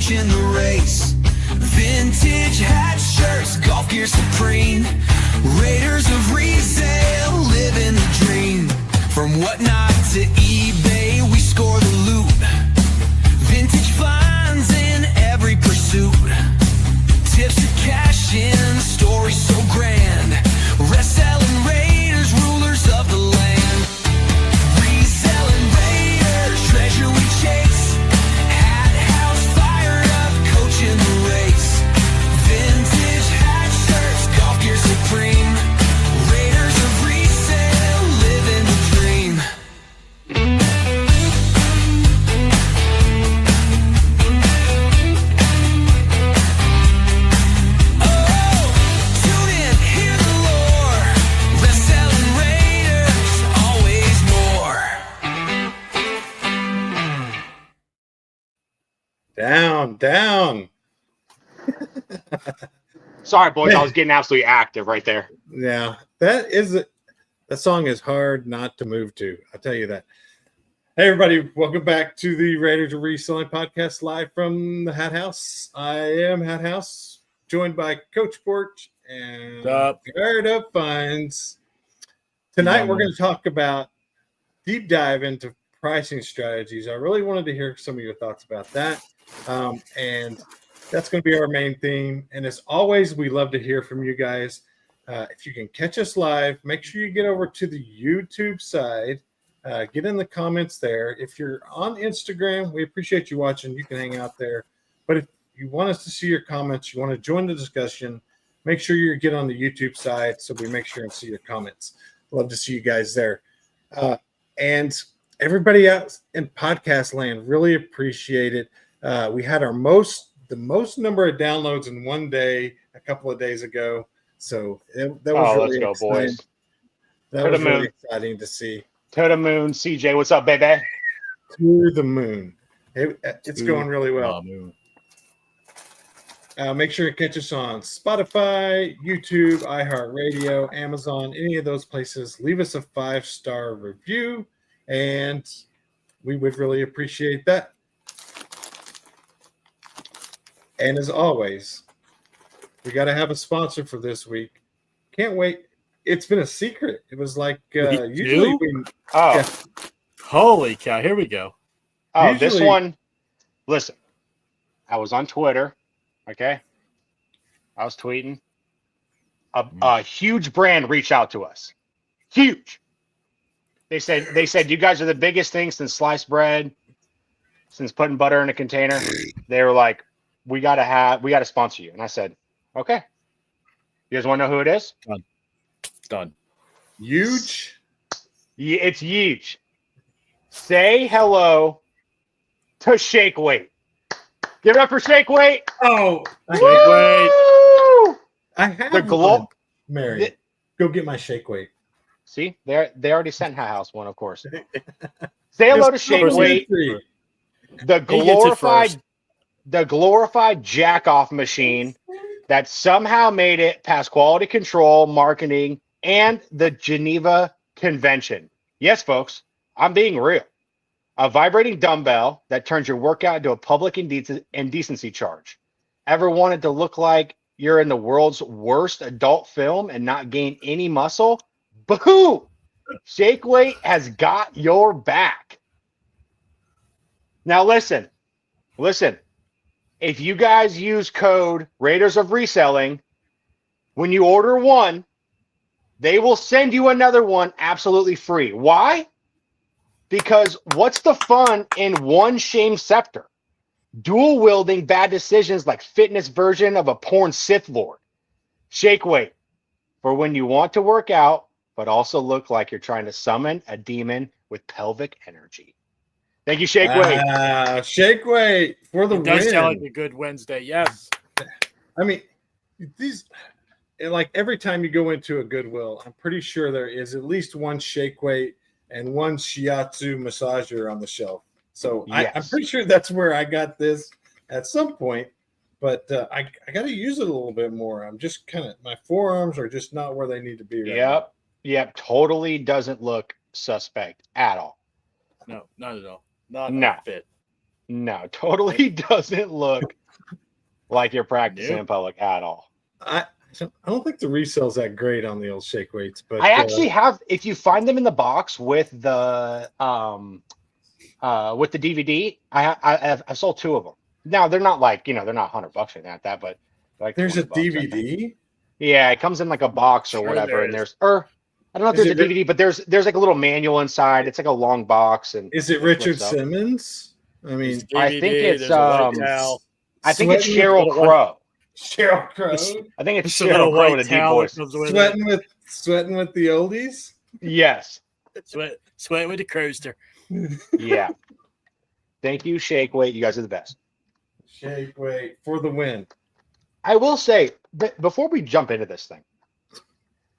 coaching the race. Vintage hats, shirts, golf gear supreme. Raiders of resale, living the dream. From whatnot to eBay, we score the loot. Vintage finds in every pursuit. Tips to cash in, stories so grand. Reselling Raiders, rulers of the land. Reselling Raiders, treasure we chase. Hathouse fired up, coaching the race. Vintage hat shirts, golf gear supreme. Raiders of resale, living the dream. Down. Sorry, boys. I was getting absolutely active right there. Yeah, that song is hard not to move to. I'll tell you that. Hey, everybody. Welcome back to the Raiders of Reselling podcast live from the hathouse. I am hathouse, joined by Coach Porch and Guard of Finds. Tonight, we're going to talk about deep dive into pricing strategies. I really wanted to hear some of your thoughts about that. And that's going to be our main theme. And as always, we love to hear from you guys. If you can catch us live, make sure you get over to the YouTube side. Get in the comments there. If you're on Instagram, we appreciate you watching. You can hang out there. But if you want us to see your comments, you want to join the discussion, make sure you get on the YouTube side so we make sure and see your comments. Love to see you guys there. And everybody out in podcast land, really appreciate it. We had the most number of downloads in one day a couple of days ago. So that was really let's go, exciting. boys. That was really exciting to see. To the moon, CJ. What's up, baby? To the moon. It's going really well. Make sure to catch us on Spotify, YouTube, iHeartRadio, Amazon, any of those places. Leave us a 5-star review, and we would really appreciate that. And as always, we got to have a sponsor for this week. Can't wait. It's been a secret. It was like usually Holy cow, here we go. This one, listen, I was on Twitter, okay? I was tweeting. A huge brand reached out to us. Huge. They said you guys are the biggest thing since sliced bread, since putting butter in a container. They were like, we gotta sponsor you. And I said, okay. You guys want to know who it is? Done. Huge. Yeah, it's huge. Say hello to Shake Weight. Give it up for Shake Weight. Oh, Shake Weight. I have the globe. Mary, go get my Shake Weight. See, they already sent Hathouse one, of course. Say hello to Shake Weight. The glorified jack-off machine that somehow made it past quality control, marketing, and the Geneva Convention. Yes, folks, I'm being real. A vibrating dumbbell that turns your workout into a public indecency charge. Ever wanted to look like you're in the world's worst adult film and not gain any muscle? Boo! Shake Weight has got your back. Now listen. If you guys use code Raiders of Reselling, when you order one, they will send you another one absolutely free. Why? Because what's the fun in one shame scepter? Dual wielding bad decisions like fitness version of a porn Sith Lord. Shake Weight for when you want to work out, but also look like you're trying to summon a demon with pelvic energy. Thank you, Shake Weight. Shake Weight for the win. It does sound like a good Wednesday, yes. I mean, these, like every time you go into a Goodwill, I'm pretty sure there is at least one Shake Weight and one shiatsu massager on the shelf. So yes. I'm pretty sure that's where I got this at some point, but I got to use it a little bit more. I'm just kind of, my forearms are just not where they need to be right now. Yep. Totally doesn't look suspect at all. No, not at all. Not fit. No, totally doesn't look like you're practicing Nope. in public at all. I don't think the resale's that great on the old shake weights, but I actually have, if you find them in the box with the DVD, I've sold 2 of them. Now they're not like, they're not $100 or anything like that, but like there's a 20 bucks, I think. DVD. Yeah, it comes in like a box or Sure whatever, there and is. I don't know if Is there's a it DVD, but there's like a little manual inside. It's like a long box, and Is it Richard Simmons? I mean, I think it's, there's a white towel. I think it's Sweating with Cheryl Crow. Cheryl Crow. I think it's Just a little Cheryl Crow white with a deep towel that voice. comes with it. Sweating with the oldies. Yes. Sweat with the Crowster. Yeah. Thank you, Shake Weight. You guys are the best. Shake weight for the win. I will say, before we jump into this thing,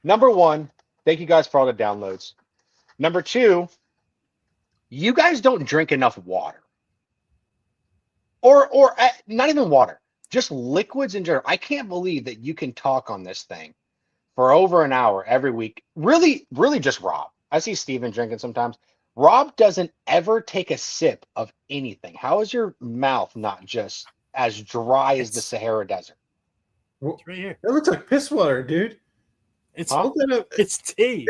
number 1, thank you guys for all the downloads. Number 2, you guys don't drink enough water. Or not even water, just liquids in general. I can't believe that you can talk on this thing for over an hour every week. Really, really just Rob. I see Steven drinking sometimes. Rob doesn't ever take a sip of anything. How is your mouth not just as dry as the Sahara Desert? Well, It's right here. that looks like piss water, dude. It's Huh? Hold that up. it's tea.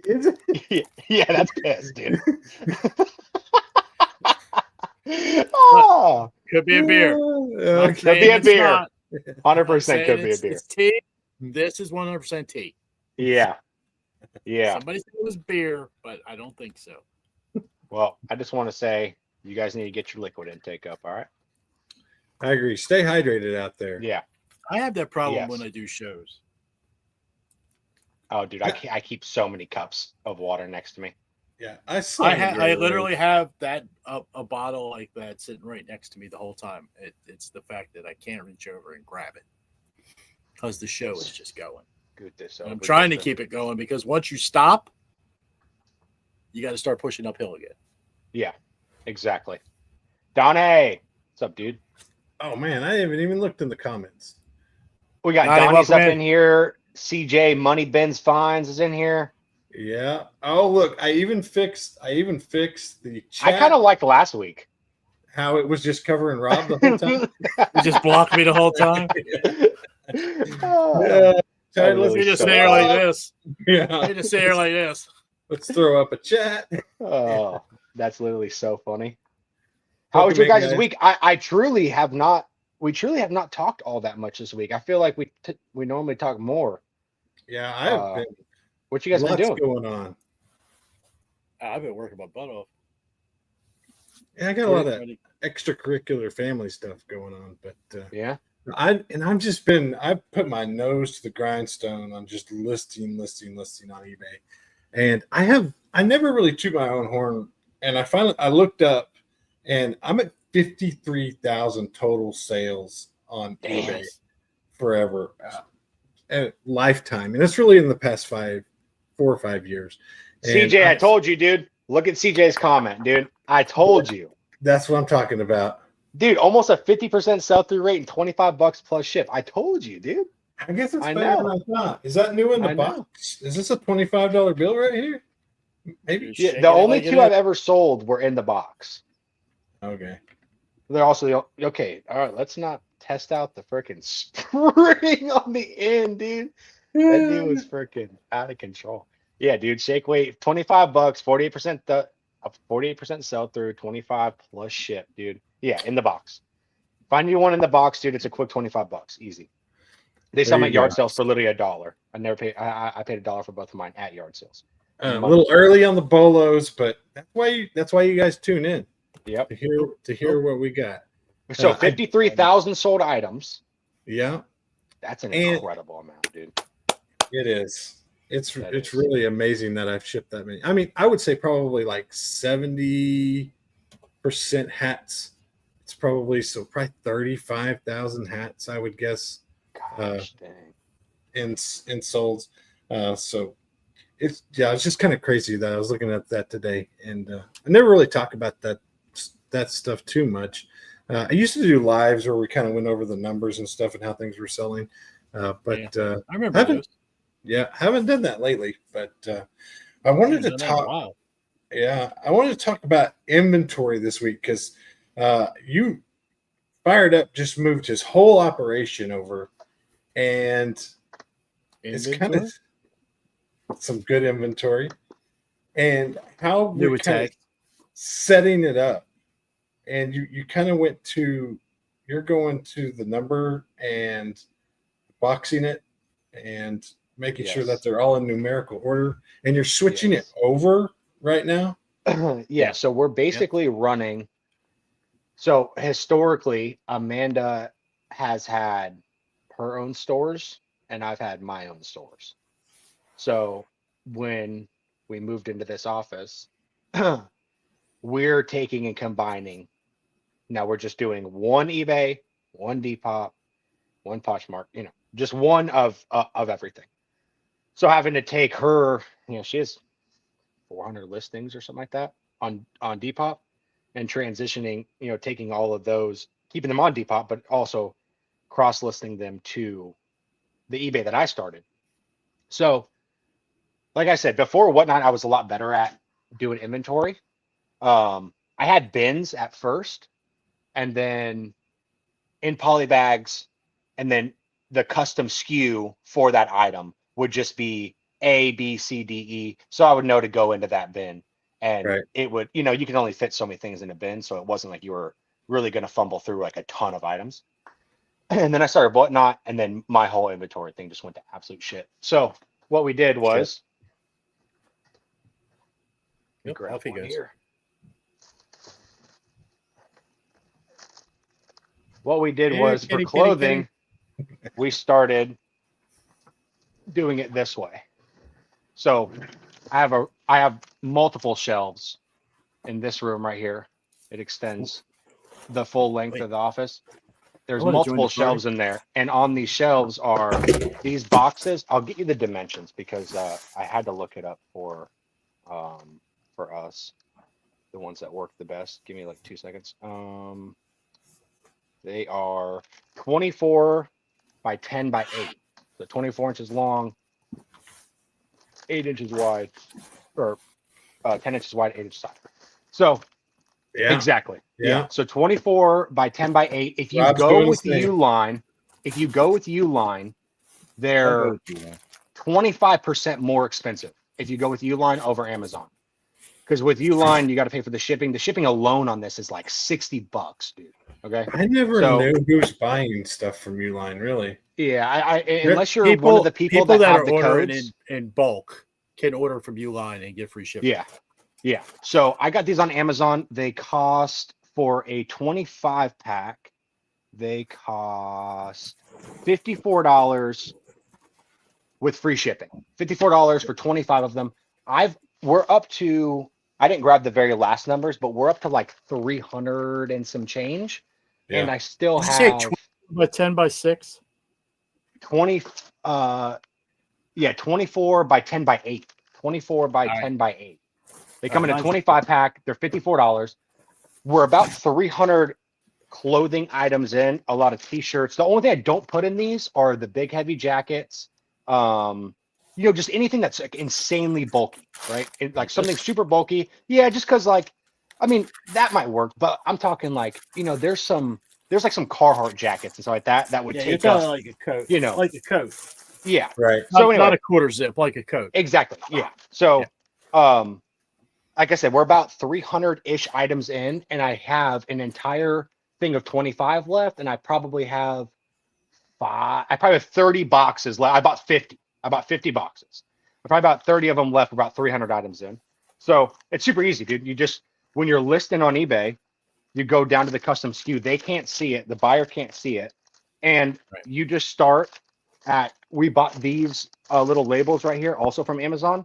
Is it? Yeah, that's piss, dude. Oh, Could be a beer. Okay. Could be a beer. 100% could be a beer. It's tea. This is 100% tea. Yeah. Yeah. Somebody said it was beer, but I don't think so. Well, I just want to say you guys need to get your liquid intake up, all right? I agree. Stay hydrated out there. Yeah. I have that problem Yes. when I do shows. Oh, dude, I keep so many cups of water next to me. Yeah, I literally have that a bottle like that sitting right next to me the whole time. It's the fact that I can't reach over and grab it because the show is just going. Good this. And I'm trying to keep it going because once you stop, you got to start pushing uphill again. Yeah, exactly. Donnie, what's up, dude? Oh man, I haven't even looked in the comments. We got Donnie, Donnie's up welcome in here. CJ Money Ben's Fines is in here. Yeah. Oh look, I even fixed the chat. I kind of liked last week. how it was just covering Rob the whole time. You just blocked me the whole time. Oh, Yeah. I You really just suck. sit here like this. Yeah. You just sit here like this. Let's throw up a chat. Oh, that's literally so funny. How was Welcome your in, guys' guys. week? I truly have not. We truly have not talked all that much this week. I feel like we normally talk more. Yeah, I've been What you guys been lots doing? going on. I've been working my butt off. Yeah, I got a lot of extracurricular family stuff going on, but Yeah. I've put my nose to the grindstone on just listing on eBay. And I never really toot my own horn. And I looked up and I'm at 53,000 total sales on eBay forever, lifetime. And it's really in the past 4 or 5 years. And CJ, I told you, dude. Look at CJ's comment, dude. I told you. That's what I'm talking about. Dude, almost a 50% sell-through rate and $25 plus ship. I told you, dude. I guess it's I better know. than I thought. Is that new in the I know. box? Is this a $25 bill right here? Maybe. Just Yeah, shaking the it only like it two is. I've ever sold were in the box. Okay. They're also okay. All right, let's not test out the freaking spring on the end, dude. That dude was freaking out of control. Yeah, dude. Shake weight, $25, 48% sell through, 25 plus ship, dude. Yeah, in the box. Find you one in the box, dude. It's a quick $25, easy. They sell There them you at yard go. sales for literally $1. I never paid. I paid $1 for both of mine at yard sales. A little early on the bolos, but that's why you guys tune in Yep. to hear what we got. So I- 53,000 sold items. Yeah, That's an And- incredible amount, dude. it is. It's That it's is. really amazing that I've shipped that many. I mean, I would say probably like 70% hats. It's probably 35,000 hats, I would guess, Gosh dang. in solds. So it's just kind of crazy that I was looking at that today, and I never really talk about that stuff too much. I used to do lives where we kind of went over the numbers and stuff and how things were selling, but I remember haven't those. haven't done that lately. But I wanted to Haven't done that in a talk. while. Yeah, I wanted to talk about inventory this week because You Fired Up just moved his whole operation over, and it's kind of some good inventory. And how New we're kind of attack. setting it up, and you kind of you're going to the number and boxing it and making sure that Yes. they're all in numerical order, and you're switching Yes. it over right now. Yeah, so we're basically running. So historically, Amanda has had her own stores, and I've had my own stores. So when we moved into this office, we're taking and combining. Now we're just doing one eBay, one Depop, one Poshmark, just one of everything. So having to take her, she has 400 listings or something like that on Depop, and transitioning, taking all of those, keeping them on Depop, but also cross listing them to the eBay that I started. So, like I said before, Whatnot, I was a lot better at doing inventory. I had bins at first, and then in poly bags, and then the custom SKU for that item would just be A, B, C, D, E. So I would know to go into that bin, and Right. it would, you can only fit so many things in a bin. So it wasn't like you were really going to fumble through like a ton of items. And then I started Whatnot, and then my whole inventory thing just went to absolute shit. So what we did was, Yep, grab off he one goes. here. What we did was for clothing, we started doing it this way. So I have multiple shelves in this room right here. It extends the full length of the office. There's I wanna join multiple the party. shelves in there, and on these shelves are these boxes. I'll get you the dimensions because I had to look it up for us, the ones that work the best. Give me like 2 seconds. They are 24 by 10 by 8. So 24 inches long, 8 inches wide, or 10 inches wide, 8 inches high. So Yeah. exactly. Yeah. So 24 by 10 by 8. If you Rob's go doing with his thing. Uline, they're 25% more expensive if you go with Uline over Amazon. Because with Uline, you got to pay for the shipping. The shipping alone on this is like $60, dude. Okay. I never So- knew who's buying stuff from Uline, really. Yeah, I unless you're one of the people that have are the ordering codes. in bulk can order from Uline and get free shipping. Yeah. So I got these on Amazon. They cost, for a 25 pack, they cost $54 with free shipping. $54 for 25 of them. We're up to, I didn't grab the very last numbers, but we're up to like 300 and some change. Yeah. And I still Did you say have 20 by 10 by 6? 24 by 10 by 8. 24 by All right. 10 by 8. They come in a mine's- 25 pack. They're $54. We're about 300 clothing items in, a lot of t-shirts. The only thing I don't put in these are the big heavy jackets. Just anything that's like insanely bulky, right? Like something super bulky. Yeah, just because that might work, but I'm talking like, there's like some Carhartt jackets and stuff like that would Yeah, you're take us, talking like a coat. you know. Like a coat. yeah. Right. Not, So anyway, not a quarter zip, like a coat. exactly. Yeah. So, like I said, we're about 300-ish items in, and I have an entire thing of 25 left, and I probably have 30 boxes left. I bought 50 boxes. I probably about 30 of them left, about 300 items in. So it's super easy, dude. You just, when you're listing on eBay, you go down to the custom SKU. They can't see it. The buyer can't see it. And you just start we bought these little labels right here, also from Amazon.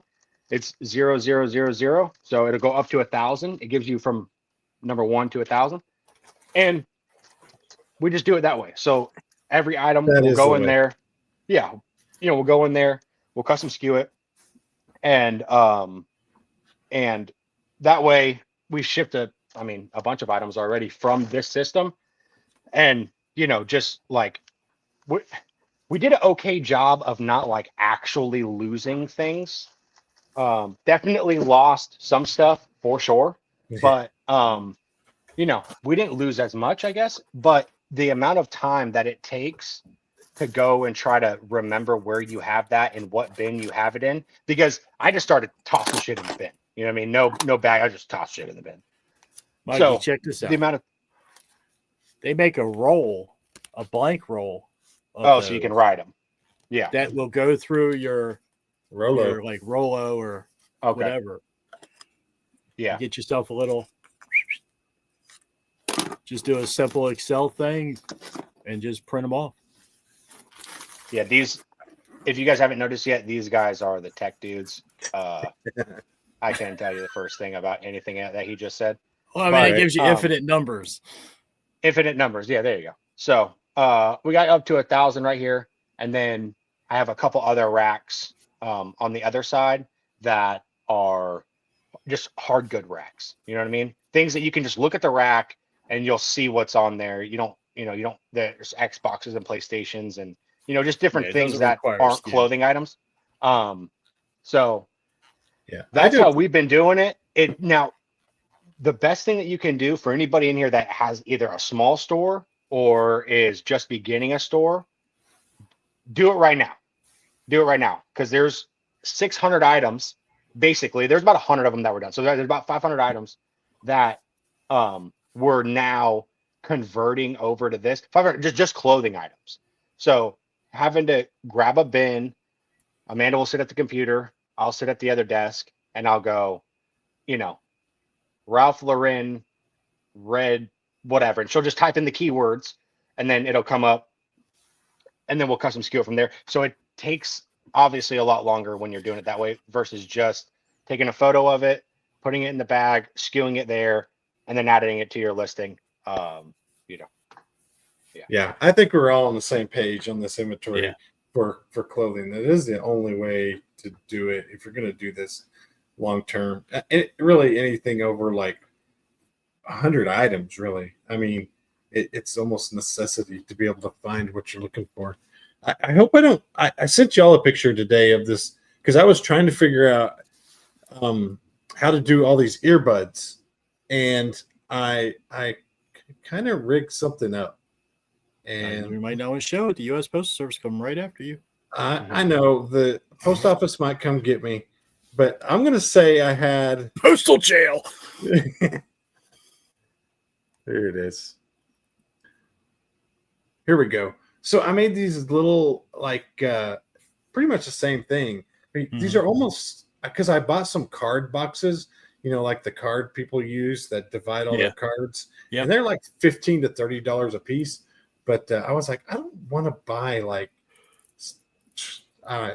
It's 0000. So it'll go up to 1,000. It gives you from number 1 to 1,000. And we just do it that way. So every item will go in there. Yeah. We'll go in there, we'll custom SKU it. And that way we shipped a bunch of items already from this system. And, just like we did an okay job of not like actually losing things. Definitely lost some stuff for sure. But we didn't lose as much, I guess, but the amount of time that it takes to go and try to remember where you have that and what bin you have it in, because I just started tossing shit in the bin. You know what I mean? No bag. I just toss shit in the bin. Mikey, So check this out. the amount of They make a roll, a blank roll. so you can write them. Yeah. That will go through your Rolo. like Rolo or Okay. whatever. Yeah. You get yourself a little. Just do a simple Excel thing, and just print them off. Yeah. These, if you guys haven't noticed yet, these guys are the tech dudes. I can't tell you the first thing about anything that he just said. Well, I mean, But, it gives you infinite numbers. Infinite numbers. Yeah, there you go. So we got up to 1,000 right here. And then I have a couple other racks on the other side that are just hard good racks. You know what I mean? Things that you can just look at the rack and you'll see what's on there. You don't, there's Xboxes and PlayStations and, just different Yeah, it things doesn't that require aren't skin. clothing items. So Yeah, that's how we've been doing it. Now, the best thing that you can do for anybody in here that has either a small store or is just beginning a store, do it right now. Do it right now, because there's 600 items. Basically, there's about 100 of them that were done. So there's about 500 items that we're now converting over to this. 500 just clothing items. So having to grab a bin, Amanda will sit at the computer, I'll sit at the other desk, and I'll go, Ralph Lauren, red, whatever. And she'll just type in the keywords and then it'll come up and then we'll custom SKU it from there. So it takes obviously a lot longer when you're doing it that way versus just taking a photo of it, putting it in the bag, skewing it there, and then adding it to your listing. Yeah, I think we're all on the same page on this inventory Yeah. for clothing. That is the only way to do it if you're going to do this long term. Really, anything over like 100 items, really. I mean, it's almost a necessity to be able to find what you're looking for. I hope I don't. I sent y'all a picture today of this because I was trying to figure out how to do all these earbuds, and I kind of rigged something up. And we might not want to show it. The U.S. Postal Service coming right after you. I know the post office might come get me, but I'm going to say I had. Postal jail. There it is. Here we go. So I made these little, pretty much the same thing. These are almost, because I bought some card boxes, like the card people use that divide all their cards. Yeah. And they're like $15 to $30 a piece. But I was like, I don't want to buy like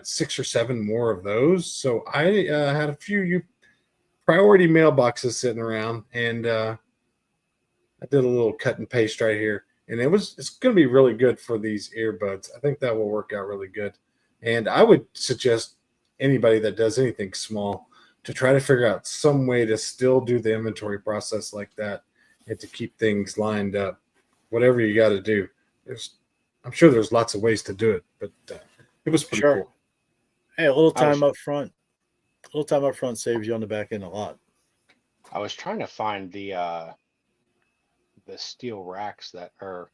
6 or 7 more of those. So I had a few priority mailboxes sitting around, and I did a little cut and paste right here. And it's going to be really good for these earbuds. I think that will work out really good. And I would suggest anybody that does anything small to try to figure out some way to still do the inventory process like that and to keep things lined up. Whatever you got to do. I'm sure there's lots of ways to do it, but it was pretty cool. Hey, a little time up front. A little time up front saves you on the back end a lot. I was trying to find the steel racks that are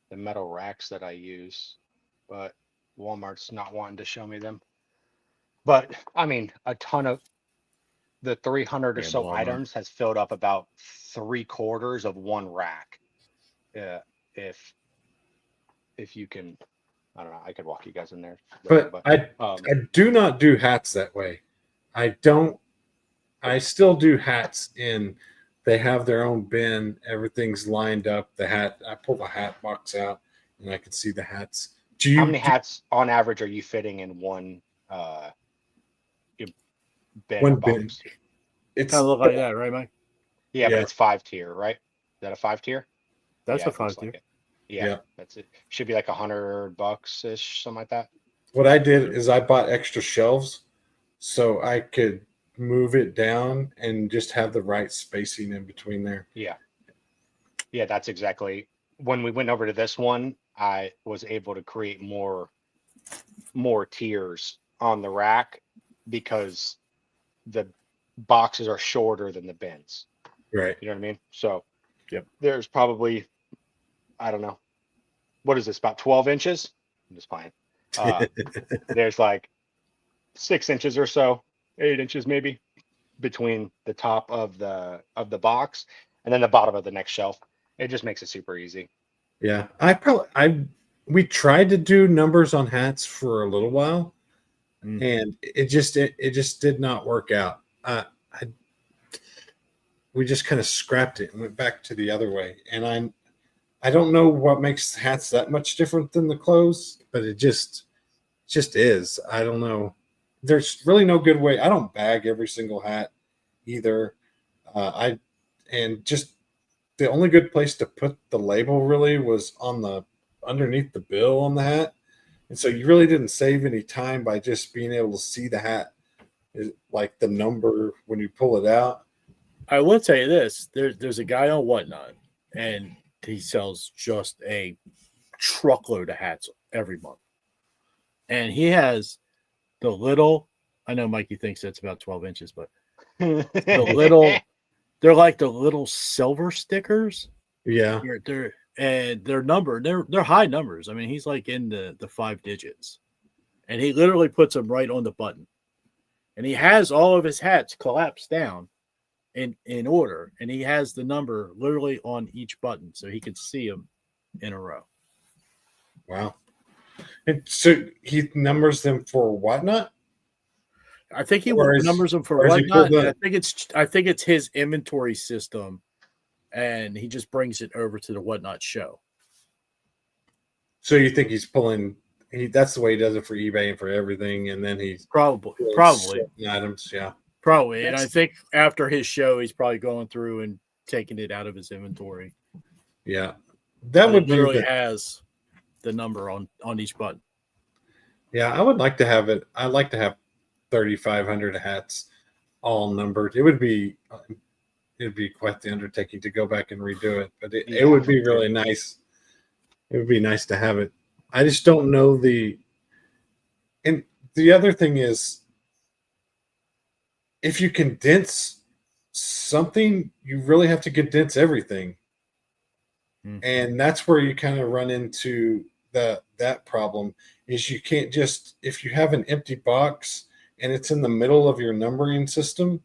the metal racks that I use, but Walmart's not wanting to show me them. But I mean, a ton of the 300 or so items has filled up about 3/4 of one rack. If you can, I don't know, I could walk you guys in there. But I do not do hats that way. I still do hats in. They have their own bin. Everything's lined up. The hat, I pull the hat box out and I can see the hats. How many hats on average are you fitting in one bin? One bin. It's kind of look like that, right, Mike? Yeah, but it's 5-tier, right? Is that a 5-tier? That's a 5-tier. Like yeah, that's it. Should be like $100 ish, something like that. What I did is I bought extra shelves so I could move it down and just have the right spacing in between there. Yeah, that's exactly. When we went over to this one, I was able to create more tiers on the rack because the boxes are shorter than the bins. Right. You know what I mean? So There's probably, I don't know, what is this, about 12 inches? I'm just playing. There's like 6 inches or so, 8 inches maybe, between the top of the box and then the bottom of the next shelf. It just makes it super easy. Yeah, we tried to do numbers on hats for a little while, and it just did not work out. We just kind of scrapped it and went back to the other way. And I don't know what makes hats that much different than the clothes, but it just is. I don't know. There's really no good way. I don't bag every single hat either. And just the only good place to put the label really was on the underneath the bill on the hat. And so you really didn't save any time by just being able to see the hat, like the number when you pull it out. I will tell you this: there's a guy on Whatnot, and he sells just a truckload of hats every month, and he has the little. I know Mikey thinks that's about 12 inches, but the little. They're like the little silver stickers. Yeah, they're numbered. They're high numbers. I mean, he's like in the 5 digits, and he literally puts them right on the button, and he has all of his hats collapsed down in order, and he has the number literally on each button so he can see them in a row. Wow. And so he numbers them for Whatnot? I think he numbers them for Whatnot. I think it's his inventory system, and he just brings it over to the Whatnot show. So you think he's pulling that's the way he does it for eBay and for everything, and then he's probably items, yeah. Probably. And I think after his show, he's probably going through and taking it out of his inventory. Yeah. That would literally has the number on each button. Yeah, I would like to have it. I'd like to have 3,500 hats all numbered. It'd be quite the undertaking to go back and redo it, but it would be really nice. It would be nice to have it. I just don't know and the other thing is, if you condense something, you really have to condense everything. And that's where you kind of run into that problem is you can't just, if you have an empty box and it's in the middle of your numbering system,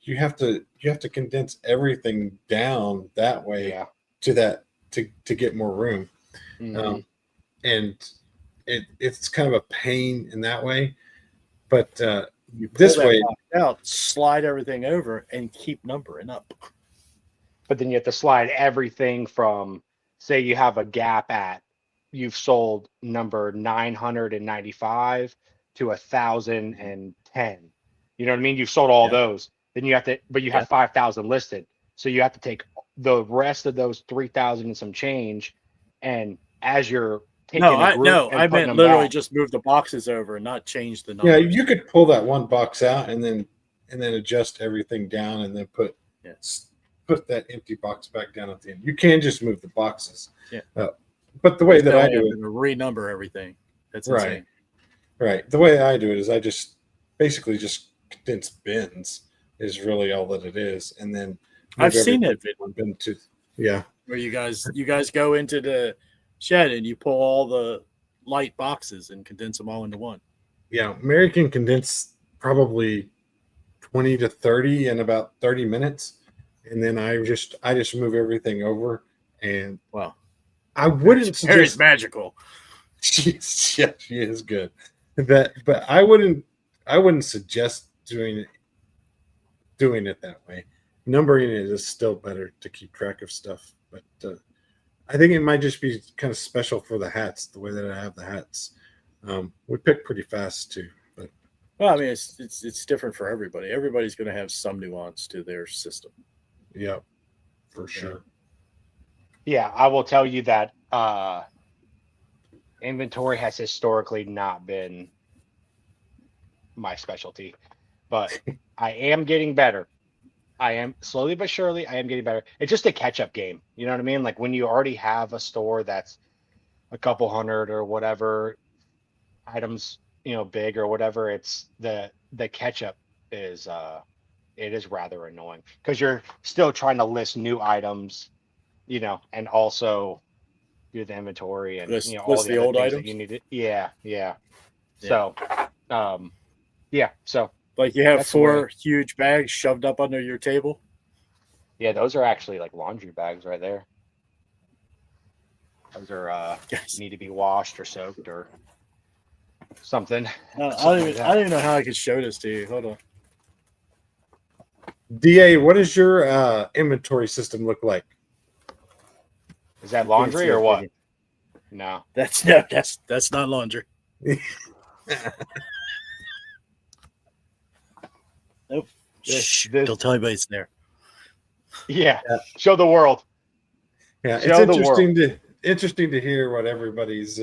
you have to condense everything down that way to get more room. And it's kind of a pain in that way, but you pull this that way box out, slide everything over, and keep numbering up. But then you have to slide everything from, say you have a gap at, you've sold number 995 to 1,010. You know what I mean? You've sold all those. Then you have to, but you have 5,000 listed. So you have to take the rest of those 3,000 and some change. And as you're taking I meant literally just move the boxes over and not change the numbers. Yeah, you could pull that one box out and then adjust everything down and then put that empty box back down at the end. You can just move the boxes. Yeah. But the way that I do it, renumber everything. That's right. Insane. Right. The way I do it is I just basically just condense bins is really all that it is, and then I've seen that video. Bin to, yeah. Where you guys go into the shed and you pull all the light boxes and condense them all into one. Yeah, Mary can condense probably 20 to 30 in about 30 minutes, and then I just move everything over. And I wouldn't suggest. Mary's magical. She is good. But I wouldn't suggest doing it that way. Numbering it is still better to keep track of stuff, but I think it might just be kind of special for the hats, the way that I have the hats. We pick pretty fast too, but I mean it's different for everybody. Everybody's going to have some nuance to their system. Yeah, for sure. Yeah, I will tell you that inventory has historically not been my specialty, but I am getting better. I am slowly but surely. I am getting better. It's just a catch-up game. You know what I mean? Like when you already have a store that's a couple hundred or whatever items, big or whatever. It's the catch-up is it is rather annoying because you're still trying to list new items and also do the inventory and all List the the other old things that items. you need. Yeah. So, so Like you have that's the way. 4 huge bags shoved up under your table. Yeah, those are actually like laundry bags right there. Those are Yes. need to be washed or soaked or something. I don't even know how I could show this to you. Hold on. DA, what does your inventory system look like? Is that You can't laundry see or it, what? can you? No. That's not laundry. Nope. Shh, This- don't tell anybody it's there. Yeah. Yeah. Show the world. Yeah, it's Show the world. interesting to hear what everybody's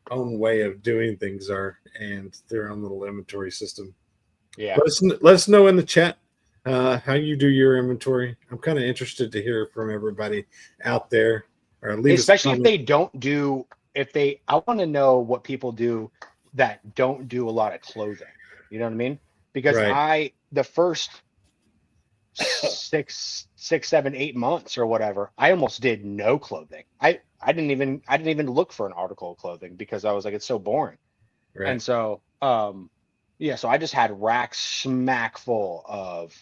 own way of doing things are and their own little inventory system. Yeah. Let us know in the chat how you do your inventory. I'm kind of interested to hear from everybody out there. Or leave Especially us a if they don't do, I want to know what people do that don't do a lot of clothing. You know what I mean? Because Right. the first 6, 7, 8 months or whatever, I almost did no clothing. I didn't even look for an article of clothing because I was like, it's so boring. Right. And so, so I just had racks smack full of,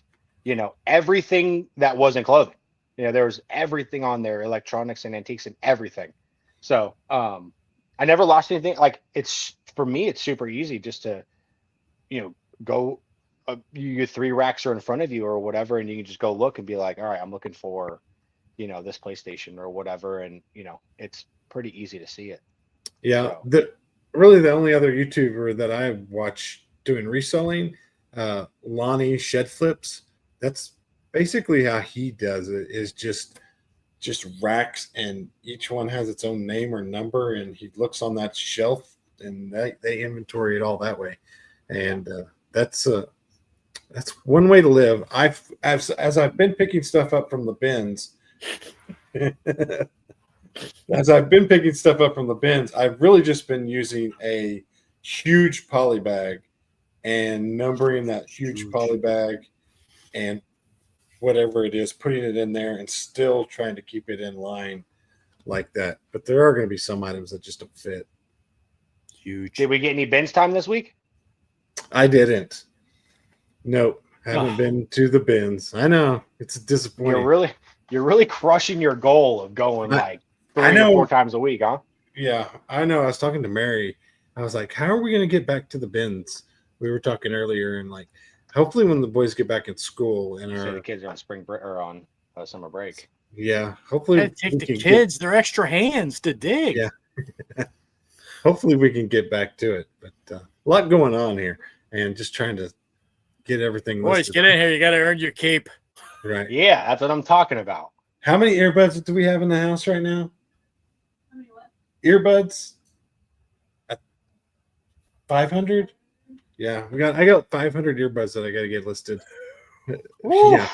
everything that wasn't clothing. There was everything on there, electronics and antiques and everything. So, I never lost anything. Like for me, it's super easy just to, go, your 3 racks are in front of you or whatever, and you can just go look and be like, all right, I'm looking for, this PlayStation or whatever. And, it's pretty easy to see it. Yeah. So. Really the only other YouTuber that I watch doing reselling, Lonnie Shed Flips. That's basically how he does it, is just racks, and each one has its own name or number, and he looks on that shelf and they inventory it all that way. And that's one way to live. As I've been picking stuff up from the bins. As I've been picking stuff up from the bins, I've really just been using a huge poly bag and numbering that huge poly bag and whatever it is, putting it in there and still trying to keep it in line like that. But there are going to be some items that just don't fit. Huge. Did we get any bins time this week? I didn't. Nope. Haven't been to the bins. I know. It's disappointing. You're really crushing your goal of going like 3 to 4 times a week, huh? Yeah, I know. I was talking to Mary. I was like, how are we going to get back to the bins? We were talking earlier, and like, hopefully when the boys get back in school and the kids are on spring break or on summer break. Yeah, hopefully take the kids, their extra hands to dig. Yeah. Hopefully we can get back to it, but a lot going on here and just trying to get everything Boys, listed. get in here. You got to earn your keep. Right. Yeah, that's what I'm talking about. How many earbuds do we have in the house right now? How many what? Earbuds? 500? Yeah, I got 500 earbuds that I got to get listed. Yeah.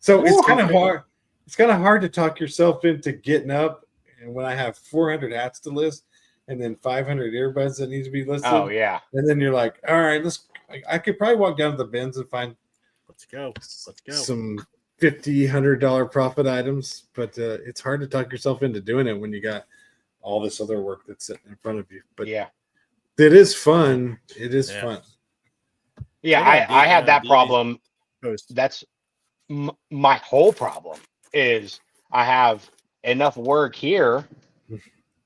So it's kind of hard. It's kind of hard to talk yourself into getting up, and when I have 400 hats to list, and then 500 earbuds that need to be listed. Oh yeah. And then you're like, all right, I could probably walk down to the bins and find Let's go. some $100 profit items, but it's hard to talk yourself into doing it when you got all this other work that's sitting in front of you. But yeah, it is fun. It is fun. Yeah, I have that problem. That's my whole problem is I have enough work here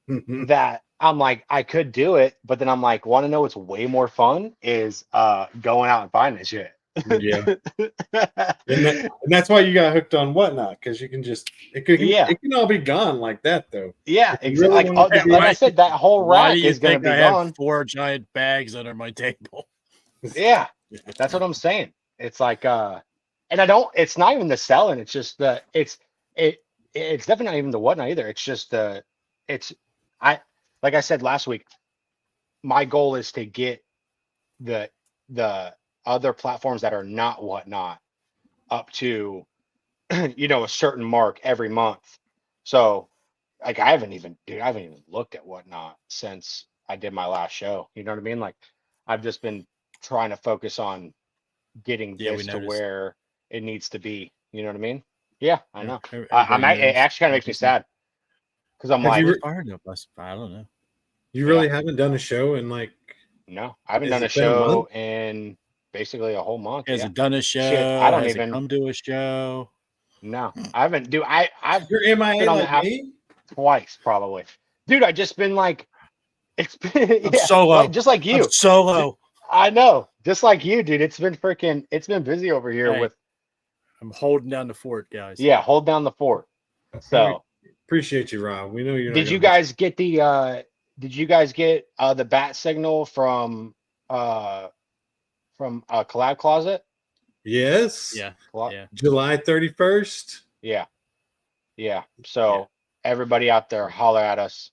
that I'm like, I could do it, but then I'm like, want to know what's way more fun is going out and finding shit. Yeah. and that's why you got hooked on Whatnot, because you can just it can all be gone like that though. Yeah, exactly. Really like I said, that whole rack is going to be gone. Have 4 giant bags under my table. Yeah, that's what I'm saying. It's like and it's not even the selling, it's just it's definitely not even the Whatnot either. It's just like I said last week, my goal is to get the other platforms that are not Whatnot up to a certain mark every month. So like I haven't even looked at Whatnot since I did my last show. You know what I mean? Like I've just been trying to focus on getting this to where it needs to be. You know what I mean? Yeah, I know. Everybody It knows. actually kind of makes me sad because I'm Have like, you re- Fired up. I don't know. You really haven't done a show in like, no, I haven't has done a it been a show month? in basically a whole month. Has Yeah. it done a show? Shit, I don't Has even. it come to a show? No, I haven't. Dude, I've You're been MIA on the like app me? twice probably. Dude, I just been like, it's been I'm solo. like, just like I'm you. solo. I know, just like you, dude. It's been busy over here Hey, with I'm holding down the fort, guys. hold down the fort. So, Appreciate you, Rob. We know you're not did you gonna miss- guys get the bat signal from Collab Closet? Yes. Yeah. Colla- Yeah. July 31st. Yeah. Yeah. So everybody out there, holler at us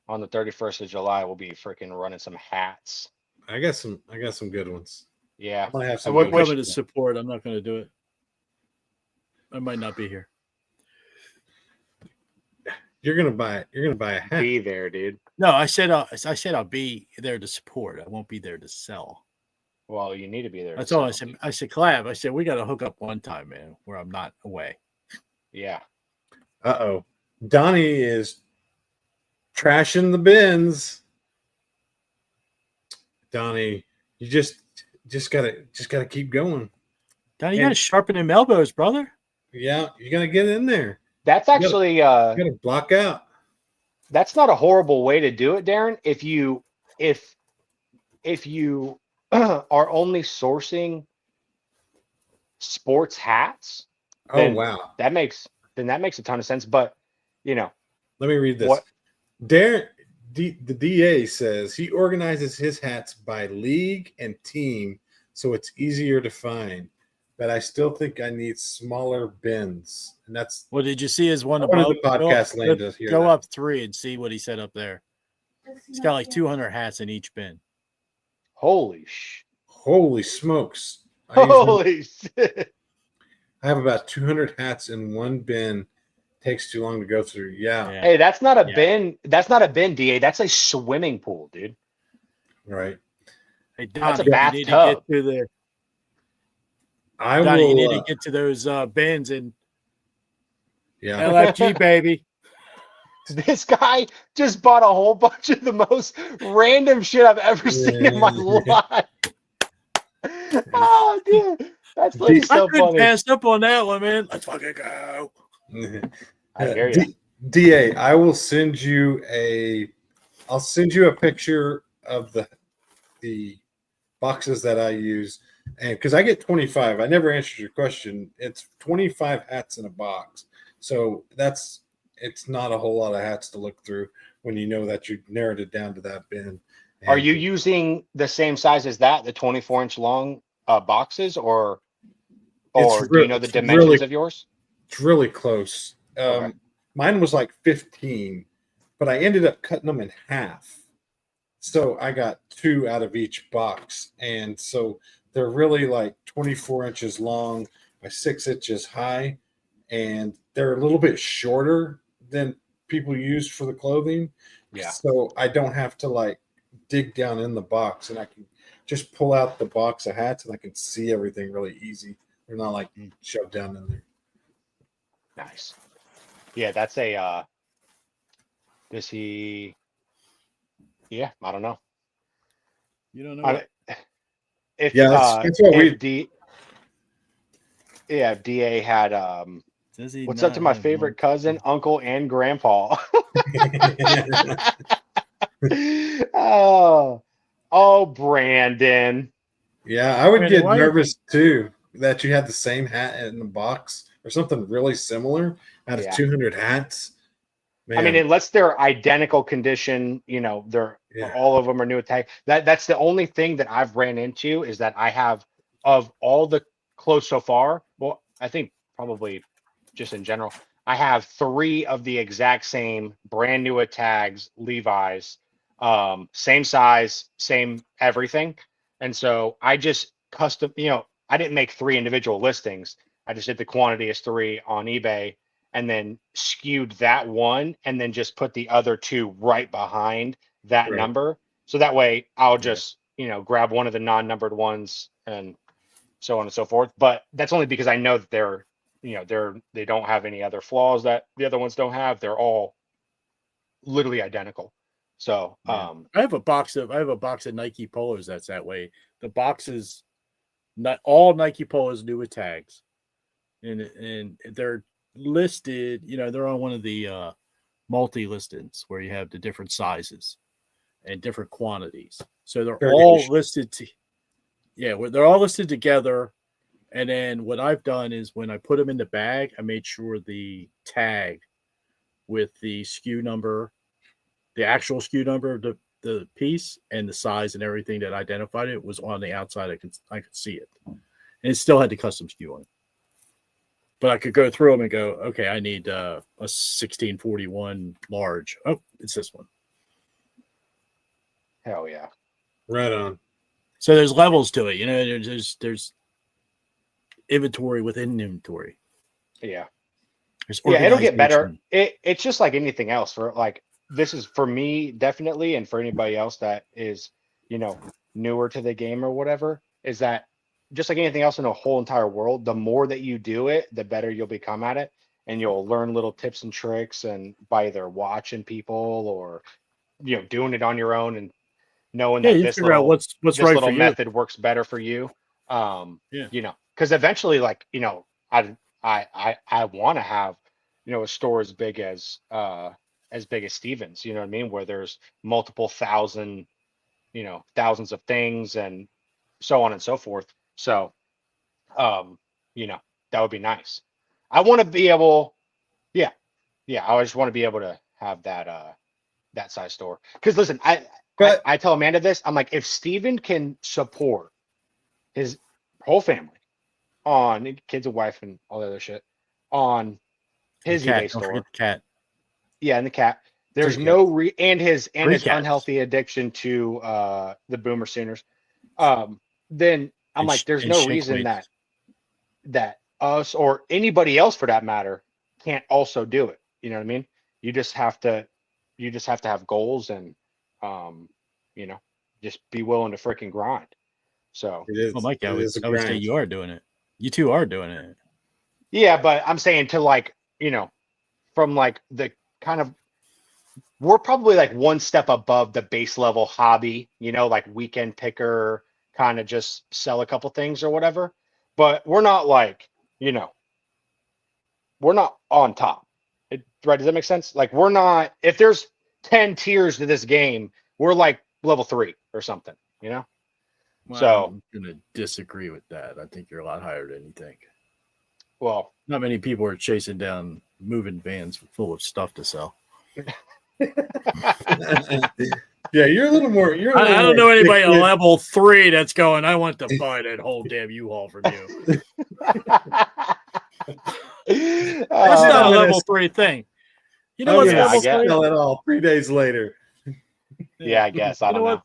on the 31st of July. We'll be freaking running some hats. I got some good ones. Yeah. I might have some What- good Coming ones. to support. I'm not going to do it. I might not be here. You're gonna buy a hat. Be there, dude. No, I said I'll be there to support. I won't be there to sell. Well, you need to be there. That's to all I sell. said. I said, Collab. I said we got to hook up one time, man, where I'm not away. Yeah. Uh-oh. Donnie is trashing the bins. Donnie, you just gotta keep going. Donnie, you And- got to sharpen them elbows, brother. Yeah, you gotta get in there. That's actually You gotta block out. that's not a horrible way to do it, Darren. If you are only sourcing sports hats, Oh Then- wow. that makes a ton of sense. But you know, Let me read this. What- Darren, the DA says he organizes his hats by league and team, so it's easier to find. But I still think I need smaller bins, and that's Well, did you see his one I wanted above? the podcast land to hear Go that. up 3 and see what he said up there. He's got like 200 hats in each bin. holy Smokes! I shit. have about 200 hats in one bin. Takes too long to go through. Yeah, Yeah. Hey, that's not a Yeah. bin. That's not a bin, DA. That's a swimming pool, dude. right. Hey, That's a Donnie, you need to bathtub. get to the I Donnie, you will. need to get to those bins and Yeah, LFG, baby. This guy just bought a whole bunch of the most random shit I've ever seen in my life. Oh, dude, that's like I so couldn't funny. pass up on that one, man. Let's fucking go. I hear you. DA, I will send you I'll send you a picture of the boxes that I use, and because I get 25, I never answered your question. It's 25 hats in a box, so it's not a whole lot of hats to look through when you know that you narrowed it down to that bin. Are And you using the same size as that, the 24-inch long boxes, or It's do you know the it's dimensions really- of yours? It's really close. Okay. Mine was like 15, but I ended up cutting them in half. So I got 2 out of each box. And so they're really like 24 inches long by 6 inches high. And they're a little bit shorter than people use for the clothing. Yeah. So I don't have to like dig down in the box, and I can just pull out the box of hats and I can see everything really easy. They're not like shoved down in there. Nice. Yeah, that's a. Does he? Yeah, I don't know. You don't know. I- If Yeah, that's what we- if DA had what's up to my favorite cousin, uncle, and grandpa. oh, Brandon. Yeah, I would Brandon, get why- nervous too that you had the same hat in the box or something really similar out of Yeah. 200 hats. Man, I mean, unless they're identical condition, they're Yeah. all of them are new attack. That's the only thing that I've ran into is that I have of all the clothes so far. Well, I think probably just in general, I have 3 of the exact same brand new tags, Levi's, same size, same everything. And so I just custom, I didn't make 3 individual listings. I just did the quantity as 3 on eBay and then skewed that one and then just put the other 2 right behind that Right. number. So that way I'll just, grab one of the non-numbered ones and so on and so forth. But that's only because I know that they're they don't have any other flaws that the other ones don't have. They're all literally identical. So Yeah. I have a box of Nike polos that's that way. The box is not all Nike polos new with tags, and they're listed. They're on one of the multi listings where you have the different sizes and different quantities. So they're all listed they're all listed together. And then what I've done is when I put them in the bag, I made sure the tag with the SKU number, the actual SKU number of the piece and the size and everything that identified it was on the outside. I could see it. And it still had the custom SKU on it. But I could go through them and go, okay, I need a 1641 large. Oh, it's this one. Hell yeah. Right on. So there's levels to it. There's inventory within inventory. Yeah. Yeah, it'll get better. It's just like anything else. This is for me definitely, and for anybody else that is, newer to the game or whatever, is that just like anything else in the whole entire world, the more that you do it, the better you'll become at it, and you'll learn little tips and tricks, and by either watching people or doing it on your own and knowing that this figure out what's this right little for method works better for you. Because eventually, I want to have a store as big as Stevens, you know what I mean, where there's multiple thousands of things and so on and so forth. So that would be nice. I want to be able, I just want to be able to have that size store. Because listen, I tell Amanda this, I'm like, if Steven can support his whole family on kids and wife and all the other shit on his eBay store. Don't forget the cat. Yeah, and the cat. There's no and his unhealthy addiction to the Boomer Sooners. Then I'm like, there's no reason that us or anybody else for that matter can't also do it. You know what I mean? You just have to have goals and just be willing to freaking grind. So well, Mike, I would say you are doing it. You two are doing it. Yeah, but I'm saying to from the kind of, we're probably one step above the base level hobby, weekend picker, kind of just sell a couple things or whatever. But we're not we're not on top. Right? Does that make sense? We're not, if there's 10 tiers to this game, we're level 3 or something, Well, so I'm going to disagree with that. I think you're a lot higher than you think. Well, not many people are chasing down moving vans full of stuff to sell. Yeah, you're a little more. I don't know anybody at level 3 that's going, I want to buy that whole damn U-Haul from you. That's not a level 3 thing. You know what's level 3? Sell it all 3 days later. Yeah, I guess. I don't know.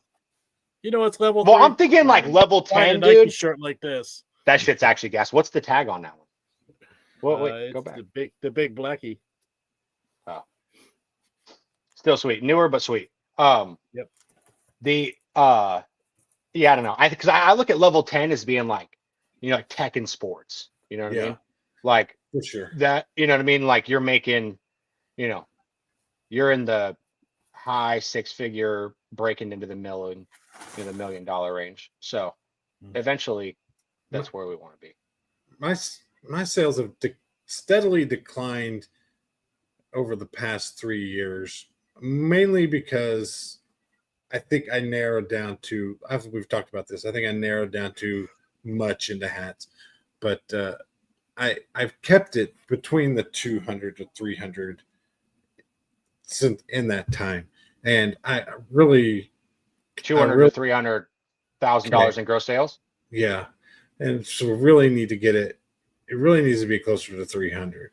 You know what's level 3? Well, I'm thinking level 10, a Nike dude. Shirt like this. That shit's actually gas. What's the tag on that one? Well, wait, go back. The big blackie. Oh, still sweet, newer but sweet. Yep. The I don't know. Because I look at level 10 as being tech and sports. You know what I mean? For sure. That, you know what I mean? You're making, you're in the high 6-figure, breaking into the $1 million range. So eventually, that's where we want to be. My sales have steadily declined over the past 3 years, mainly because I think I narrowed down to, we've talked about this, I think I narrowed down too much into hats, but I've kept it between the 200 to 300 in that time. And I really... $200,000 to $300,000 in gross sales? Yeah. And so we really need to get it. It really needs to be closer to 300.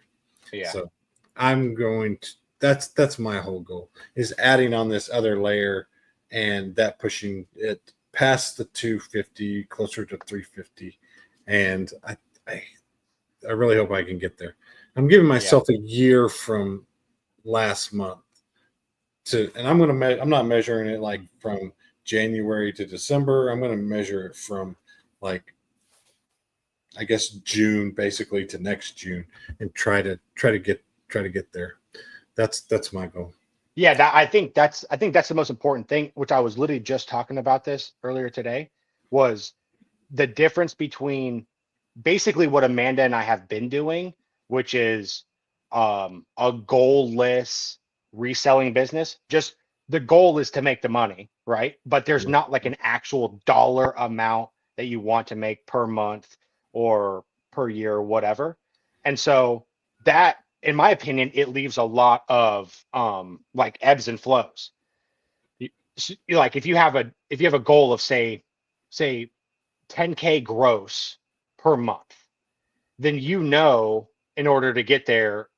Yeah. So I'm going to, that's my whole goal, is adding on this other layer and that pushing it past the 250, closer to 350. And I really hope I can get there. I'm giving myself a year from last month and I'm not measuring it from January to December. I'm going to measure it from I guess June basically to next June, and try to get there. That's my goal. Yeah, I think that's the most important thing, which I was literally just talking about this earlier today, was the difference between basically what Amanda and I have been doing, which is a goal-less reselling business. Just the goal is to make the money, right? But there's Yeah. not like an actual dollar amount that you want to make per month or per year or whatever. And so that, in my opinion, it leaves a lot of like ebbs and flows. Like if you have a goal of say 10K gross per month, then in order to get there,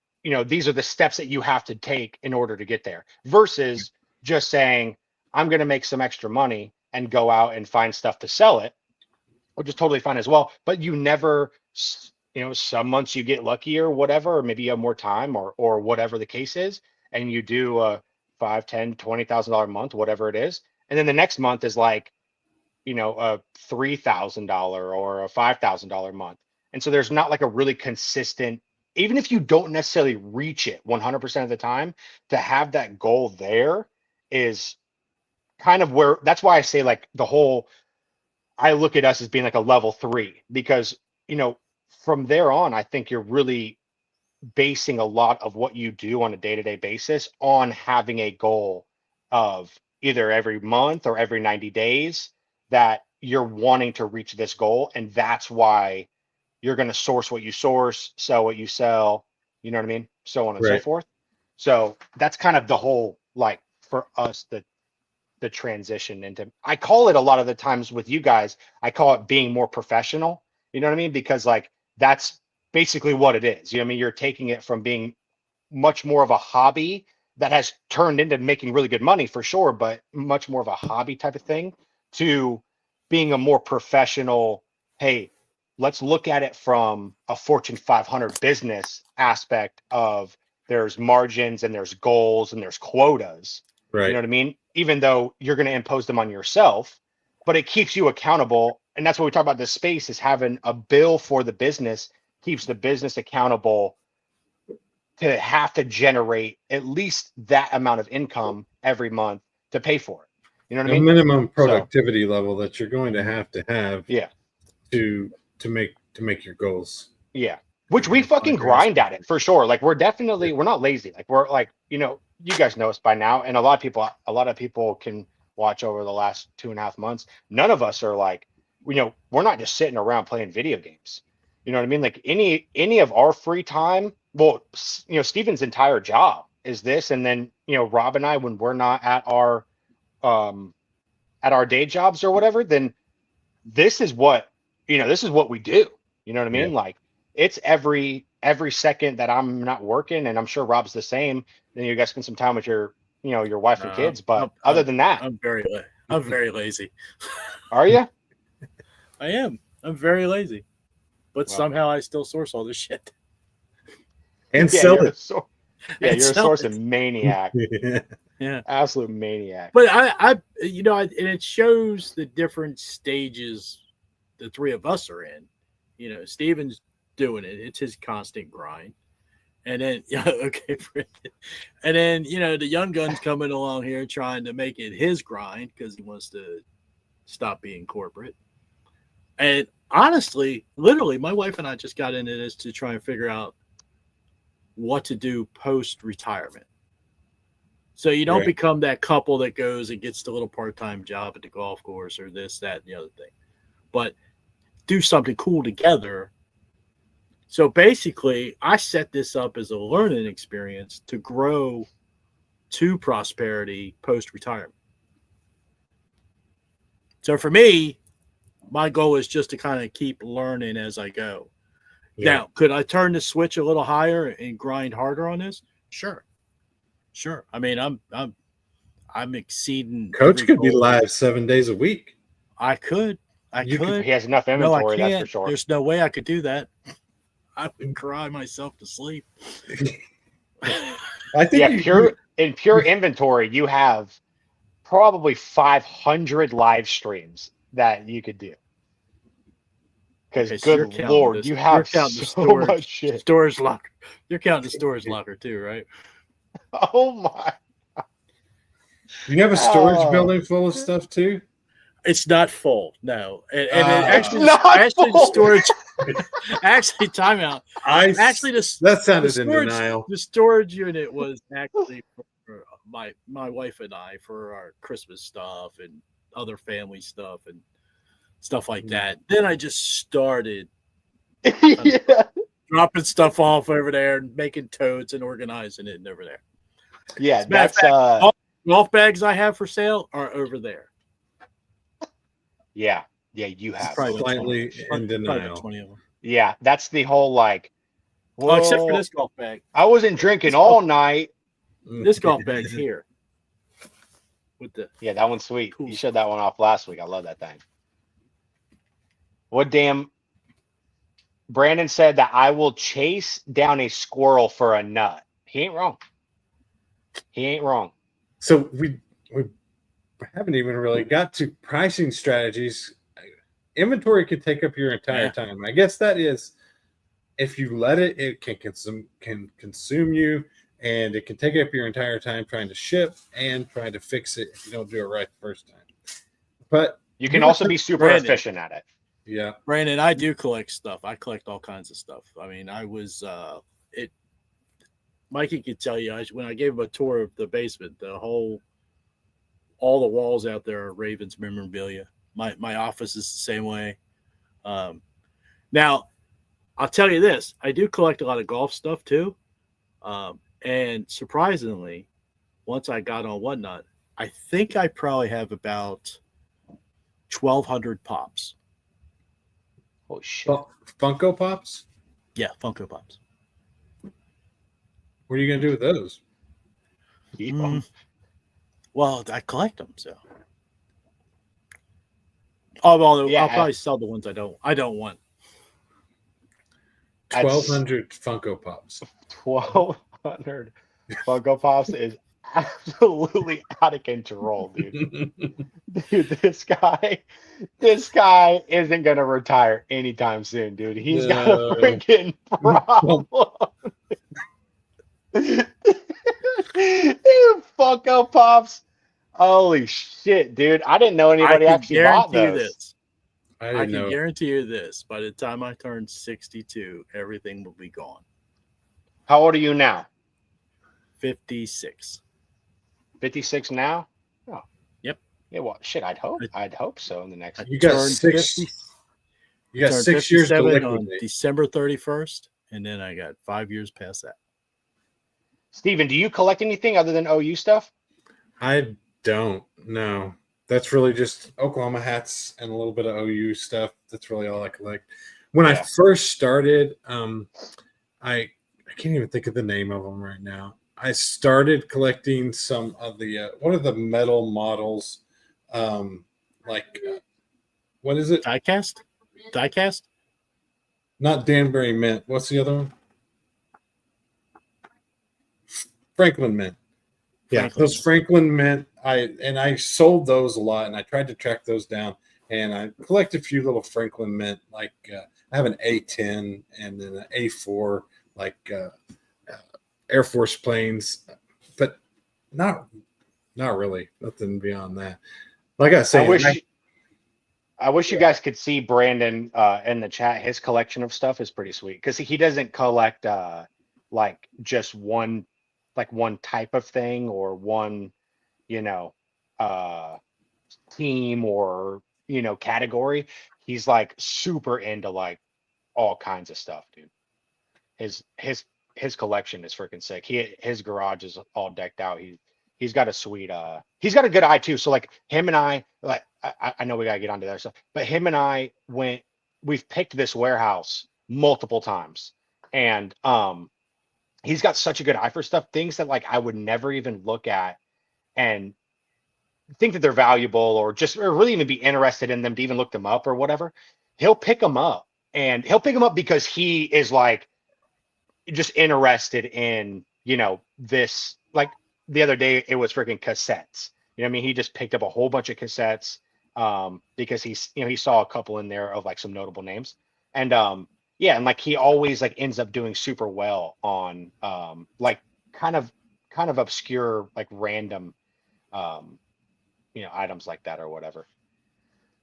these are the steps that you have to take in order to get there versus just saying, I'm going to make some extra money and go out and find stuff to sell it, which is totally fine as well. But you never, some months you get lucky or whatever, or maybe you have more time or whatever the case is, and you do a 5, 10, $20,000 a month, whatever it is. And then the next month is like, a $3,000 or a $5,000 month. And so there's not like a really consistent, even if you don't necessarily reach it 100% of the time, to have that goal there is kind of where, that's why I say like I look at us as being like a level 3, because, from there on, I think you're really basing a lot of what you do on a day-to-day basis on having a goal of either every month or every 90 days that you're wanting to reach this goal. And that's why you're going to source what you source, sell what you sell, you know what I mean? So on and so Right. forth. So that's kind of the whole, like, for us, the transition into, I call it a lot of the times with you guys, I call it being more professional, you know what I mean? Because like, that's basically what it is. You know what I mean? You're taking it from being much more of a hobby that has turned into making really good money for sure, but much more of a hobby type of thing, to being a more professional, hey, let's look at it from a Fortune 500 business aspect of there's margins and there's goals and there's quotas. You Right. know what I mean? Even though you're going to impose them on yourself, but it keeps you accountable. And that's what we talk about this space, is having a bill for the business keeps the business accountable to have to generate at least that amount of income every month to pay for it. You know what I A mean? minimum So productivity level that you're going to have yeah, to make your goals. yeah. Which we fucking grind at it for sure. Like we're not lazy. Like we're like, you guys know us by now. And a lot of people can watch over the last 2.5 months. None of us are like, we're not just sitting around playing video games. You know what I mean? Like any of our free time, well, Steven's entire job is this. And then, Rob and I, when we're not um at our day jobs or whatever, then this is what we do. You know what I Yeah. mean? Like it's every second that I'm not working, and I'm sure Rob's the same. Then you guys spend some time with your wife and kids. But other than that, I'm very lazy. are you? I am. I'm very lazy, but Well. somehow I still source all this shit. And Yeah, sell you're it. you're a sell source it. of maniac, Yeah. absolute maniac. But and it shows the different stages the three of us are in. Steven's doing it; it's his constant grind. And then, okay, and then the young gun's coming along here trying to make it his grind because he wants to stop being corporate. And honestly, literally, my wife and I just got into this to try and figure out what to do post retirement. So you don't Right. become that couple that goes and gets the little part-time job at the golf course or this, that, and the other thing, but do something cool together. So basically, I set this up as a learning experience to grow to prosperity post-retirement. So for me, my goal is just to kind of keep learning as I go. Yeah. Now, could I turn the switch a little higher and grind harder on this? Sure. I mean, I'm exceeding. Coach every could be goal. live 7 days a week. I could. He has enough No, I inventory, that's can't. for sure. There's no way I could do that. I would cry myself to sleep. I think In pure inventory, you have probably 500 live streams that you could do. Because Okay, so you're good counting lord, this. you You're have counting the so storage, much shit. storage locker. You're counting the storage locker too, right? Oh my. You have a storage Oh, building full of stuff too? It's not full, no, and it it's Ah. not the full. storage. Actually, timeout. Actually, That the sounded in storage denial. the storage unit was actually for my wife and I for our Christmas stuff and other family stuff and stuff like that. Then I just started Yeah. dropping stuff off over there and making totes and organizing it over there. Yeah, As a matter of that's fact, golf bags I have for sale are over there. yeah, you have. Probably about Slightly 20, in probably about denial. 20 of them. Yeah, that's the whole like. Oh, except for Well, this golf bag. I wasn't drinking This all golf- night. This golf bag's here with the Yeah, that one's sweet. Cool. You showed that one off last week. I love that thing. What damn? Brandon said that I will chase down a squirrel for a nut. He ain't wrong. He ain't wrong. So we haven't even really got to pricing strategies. Inventory could take up your entire time. I guess that is, if you let it, it can consume you, and it can take up your entire time trying to ship and trying to fix it if you don't do it right the first time. But You can also be super Brandon. efficient at it. yeah, Brandon, I do collect stuff. I collect all kinds of stuff. I mean, I was Mikey could tell you when I gave him a tour of the basement, all the walls out there are Ravens memorabilia. My office is the same way. Now, I'll tell you this: I do collect a lot of golf stuff too, and surprisingly, once I got on Whatnot, I think I probably have about 1,200 pops. Oh shit! Funko Pops. Yeah, Funko Pops. What are you gonna do with those? Keep 'em. Well, I collect them, so. Oh, well, Yeah, I'll probably sell the ones I don't want. 1,200 Funko Pops. 1,200 Funko Pops is absolutely out of control, dude. Dude, this guy isn't gonna retire anytime soon, dude. He's got a No. freaking problem. Dude, Funko Pops. Holy shit, dude. I didn't know anybody actually bought guarantee you those. this. I I didn't can know. guarantee you this. By the time I turn 62, everything will be gone. How old are you now? 56. 56 now? Oh. Yep. Yeah, well, shit, I'd hope so in the next. You got Turned 6. 50 You got turned 6 years to 57 on liquidate. December 31st, and then I got 5 years past that. Steven, do you collect anything other than OU stuff? I don't know. That's really just Oklahoma hats and a little bit of OU stuff. That's really all I collect. When I Yeah. first started, I can't even think of the name of them right now. I started collecting some of the what are the metal models? What is it? Diecast? Not Danbury Mint. What's the other one? Franklin Mint. Yeah, Franklin those Mint. Franklin Mint. I sold those a lot, and I tried to track those down. And I collect a few little Franklin Mint, like I have an A10 and then an A4, like Air Force planes, but not really. Nothing beyond that. Like I say, I wish you guys could see Brandon in the chat. His collection of stuff is pretty sweet because he doesn't collect like just one type of thing or one, team or category. He's like super into like all kinds of stuff, dude. His collection is freaking sick. His garage is all decked out. He's got a sweet he's got a good eye too. So like him and I, like I know we gotta get onto that stuff, but him and I we've picked this warehouse multiple times, and he's got such a good eye for stuff, things that like I would never even look at and think that they're valuable or really even be interested in them to even look them up or whatever. He'll pick them up, and he'll pick them up because he is like just interested in, this. Like the other day, it was freaking cassettes. You know what I mean? He just picked up a whole bunch of cassettes because he saw a couple in there of like some notable names. And yeah, and like he always like ends up doing super well on like kind of obscure, like random items like that or whatever.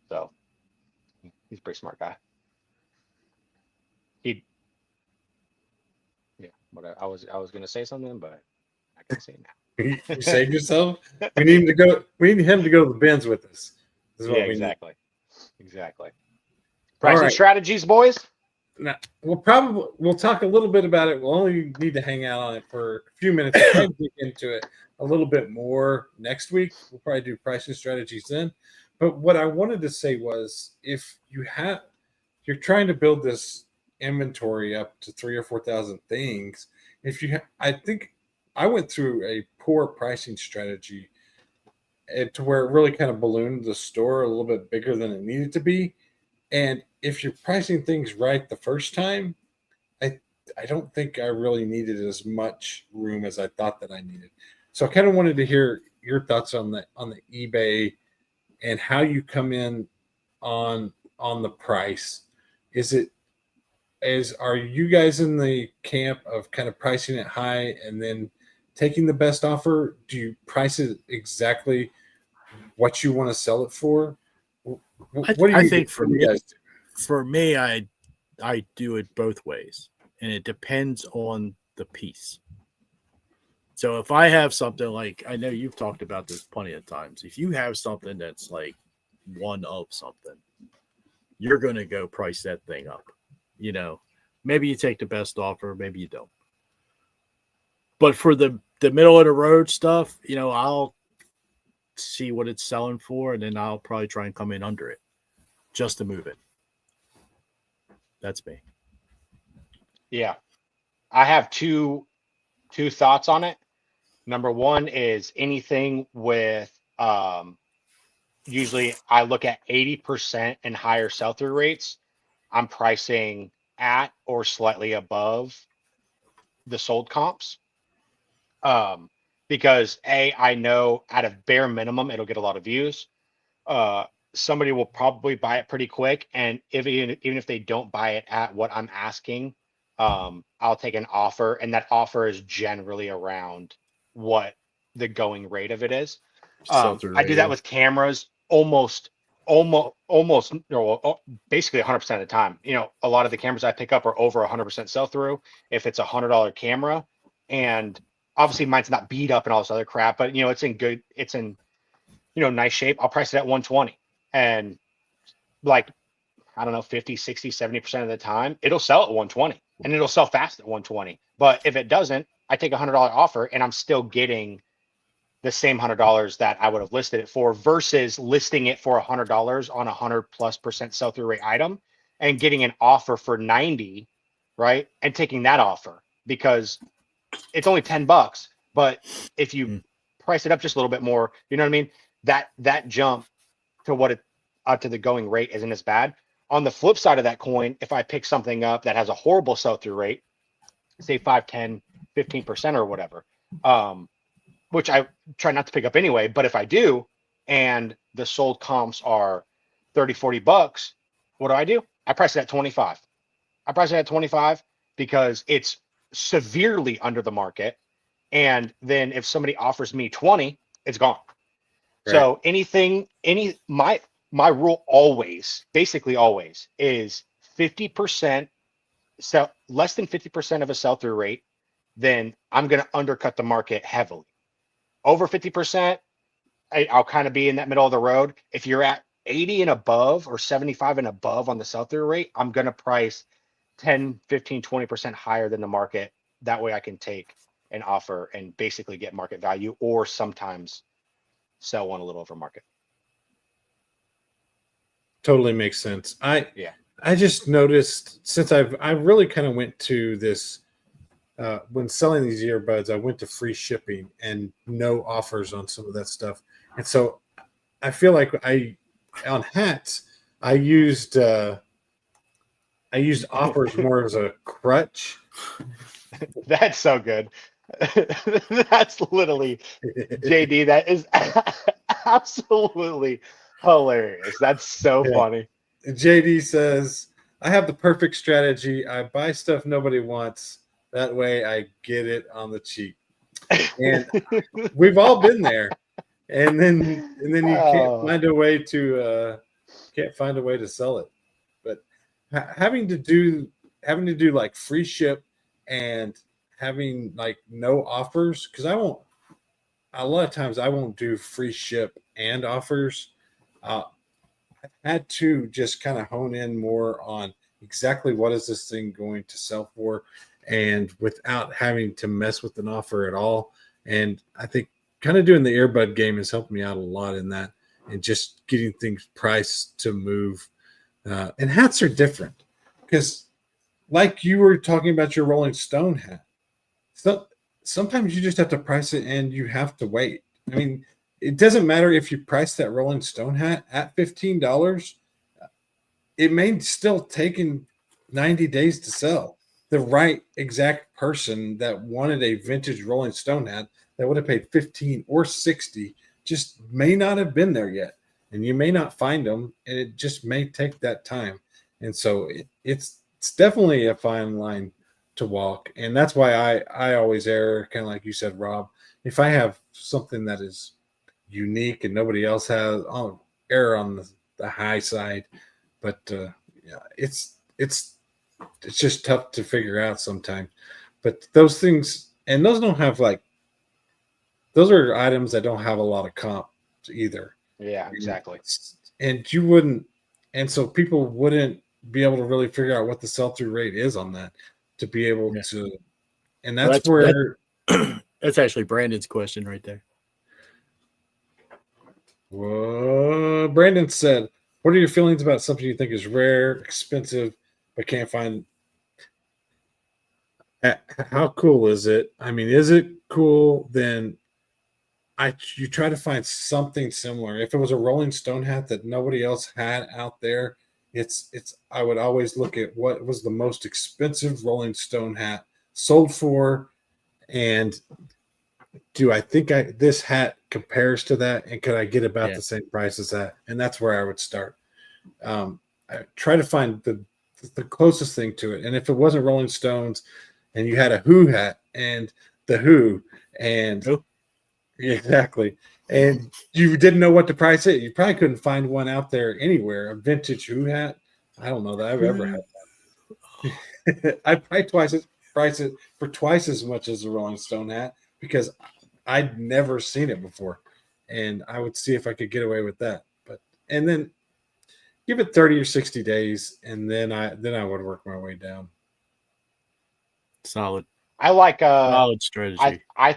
So he's a pretty smart guy. He Yeah, but I was gonna say something, but I can say it now. You saved yourself. We need him to go. We need him to go to the bins with us. This is Yeah, what we exactly. Exactly. All Pricing right. strategies, boys. Now, we'll talk a little bit about it. We'll only need to hang out on it for a few minutes. We'll probably dig into it a little bit more next week. We'll probably do pricing strategies then. But what I wanted to say was, if you're trying to build this inventory up to 3,000 or 4,000 things. I think I went through a poor pricing strategy to where it really kind of ballooned the store a little bit bigger than it needed to be. And if you're pricing things right the first time, I I don't think I really needed as much room as I thought that I needed. So I kind of wanted to hear your thoughts on the eBay and how you come in on the price. Is it are you guys in the camp of kind of pricing it high and then taking the best offer? Do you price it exactly what you want to sell it for? What do you I think what do you guys do? for me, I do it both ways, and it depends on the piece. So if I have something like, I know you've talked about this plenty of times, if you have something that's like one of something, you're going to go price that thing up. Maybe you take the best offer, maybe you don't. But for the middle of the road stuff, I'll see what it's selling for, and then I'll probably try and come in under it just to move it. That's me. Yeah. I have two thoughts on it. Number one is anything with usually I look at 80% and higher sell-through rates. I'm pricing at or slightly above the sold comps. Because I know at a bare minimum it'll get a lot of views. Somebody will probably buy it pretty quick, and even if they don't buy it at what I'm asking, I'll take an offer, and that offer is generally around what the going rate of it is. I do that with cameras almost basically 100% of the time. A lot of the cameras I pick up are over 100% sell through if it's $100 camera, and obviously mine's not beat up and all this other crap, but it's in nice shape. I'll price it at 120, and like, I don't know, 50, 60, 70% of the time it'll sell at 120, and it'll sell fast at 120. But if it doesn't, I take $100 offer and I'm still getting the same $100 that I would have listed it for, versus listing it for $100 on 100+% sell-through rate item and getting an offer for 90, right? And taking that offer because it's only $10, but if you price it up just a little bit more, you know what I mean? That jump to to the going rate isn't as bad. On the flip side of that coin, if I pick something up that has a horrible sell-through rate, say 5, 10, 15% or whatever, which I try not to pick up anyway, but if I do, and the sold comps are 30, $40, what do? I price it at 25. I price it at 25 because it's severely under the market. And then if somebody offers me 20, it's gone. Right. So my rule basically always is 50%, so less than 50% of a sell-through rate, then I'm going to undercut the market heavily. Over 50%, I'll kind of be in that middle of the road. If you're at 80 and above or 75 and above on the sell-through rate, I'm going to price 10, 15, 20% higher than the market. That way I can take an offer and basically get market value, or sometimes sell one a little over market. Totally makes sense. I just noticed, since I really kind of went to this when selling these earbuds, I went to free shipping and no offers on some of that stuff. And so I feel like on hats, I used offers more as a crutch. That's so good. That's literally JD. That is absolutely hilarious. That's so funny. JD says, I have the perfect strategy. I buy stuff nobody wants. That way I get it on the cheap. And we've all been there. And then you Oh, can't find a way to sell it. But having to do like free ship and having like no offers, because I won't a lot of times I won't do free ship and offers. Uh, had to just kind of hone in more on exactly what is this thing going to sell for, and without having to mess with an offer at all. And I think kind of doing the earbud game has helped me out a lot in that, and just getting things priced to move. And hats are different because, like you were talking about your Rolling Stone hat, so sometimes you just have to price it and you have to wait. I mean, it doesn't matter if you price that Rolling Stone hat at $15, it may still taken 90 days to sell. The right exact person that wanted a vintage Rolling Stone hat that would have paid 15 or 60 just may not have been there yet. And you may not find them, and it just may take that time. And so it's definitely a fine line to walk. And that's why I always err, kind of like you said, Rob. If I have something that is unique and nobody else has, I'll err on the high side. But yeah, it's just tough to figure out sometimes. But those things, and those don't have like, those are items that don't have a lot of comp either. yeah, exactly. And you wouldn't, and so people wouldn't be able to really figure out what the sell through rate is on that to be able Yeah. to, and Well, that's where that's actually Brandon's question right there. Brandon said, "What are your feelings about something you think is rare, expensive, but can't find? How cool is it? I mean, is it cool? Then you try to find something similar. If it was a Rolling Stone hat that nobody else had out there, it's. I would always look at what was the most expensive Rolling Stone hat sold for, and do I think this hat compares to that, and could I get about Yeah. the same price as that? And that's where I would start. I try to find the closest thing to it. And if it wasn't Rolling Stones, and you had a Who hat and the Who, and Who? exactly, and you didn't know what to price it, you probably couldn't find one out there anywhere. A vintage Who hat, I don't know that I've ever had that. I probably price it for twice as much as a Rolling Stone hat because I'd never seen it before, and I would see if I could get away with that. But and then give it 30 or 60 days, and then I would work my way down. Solid I like strategy. I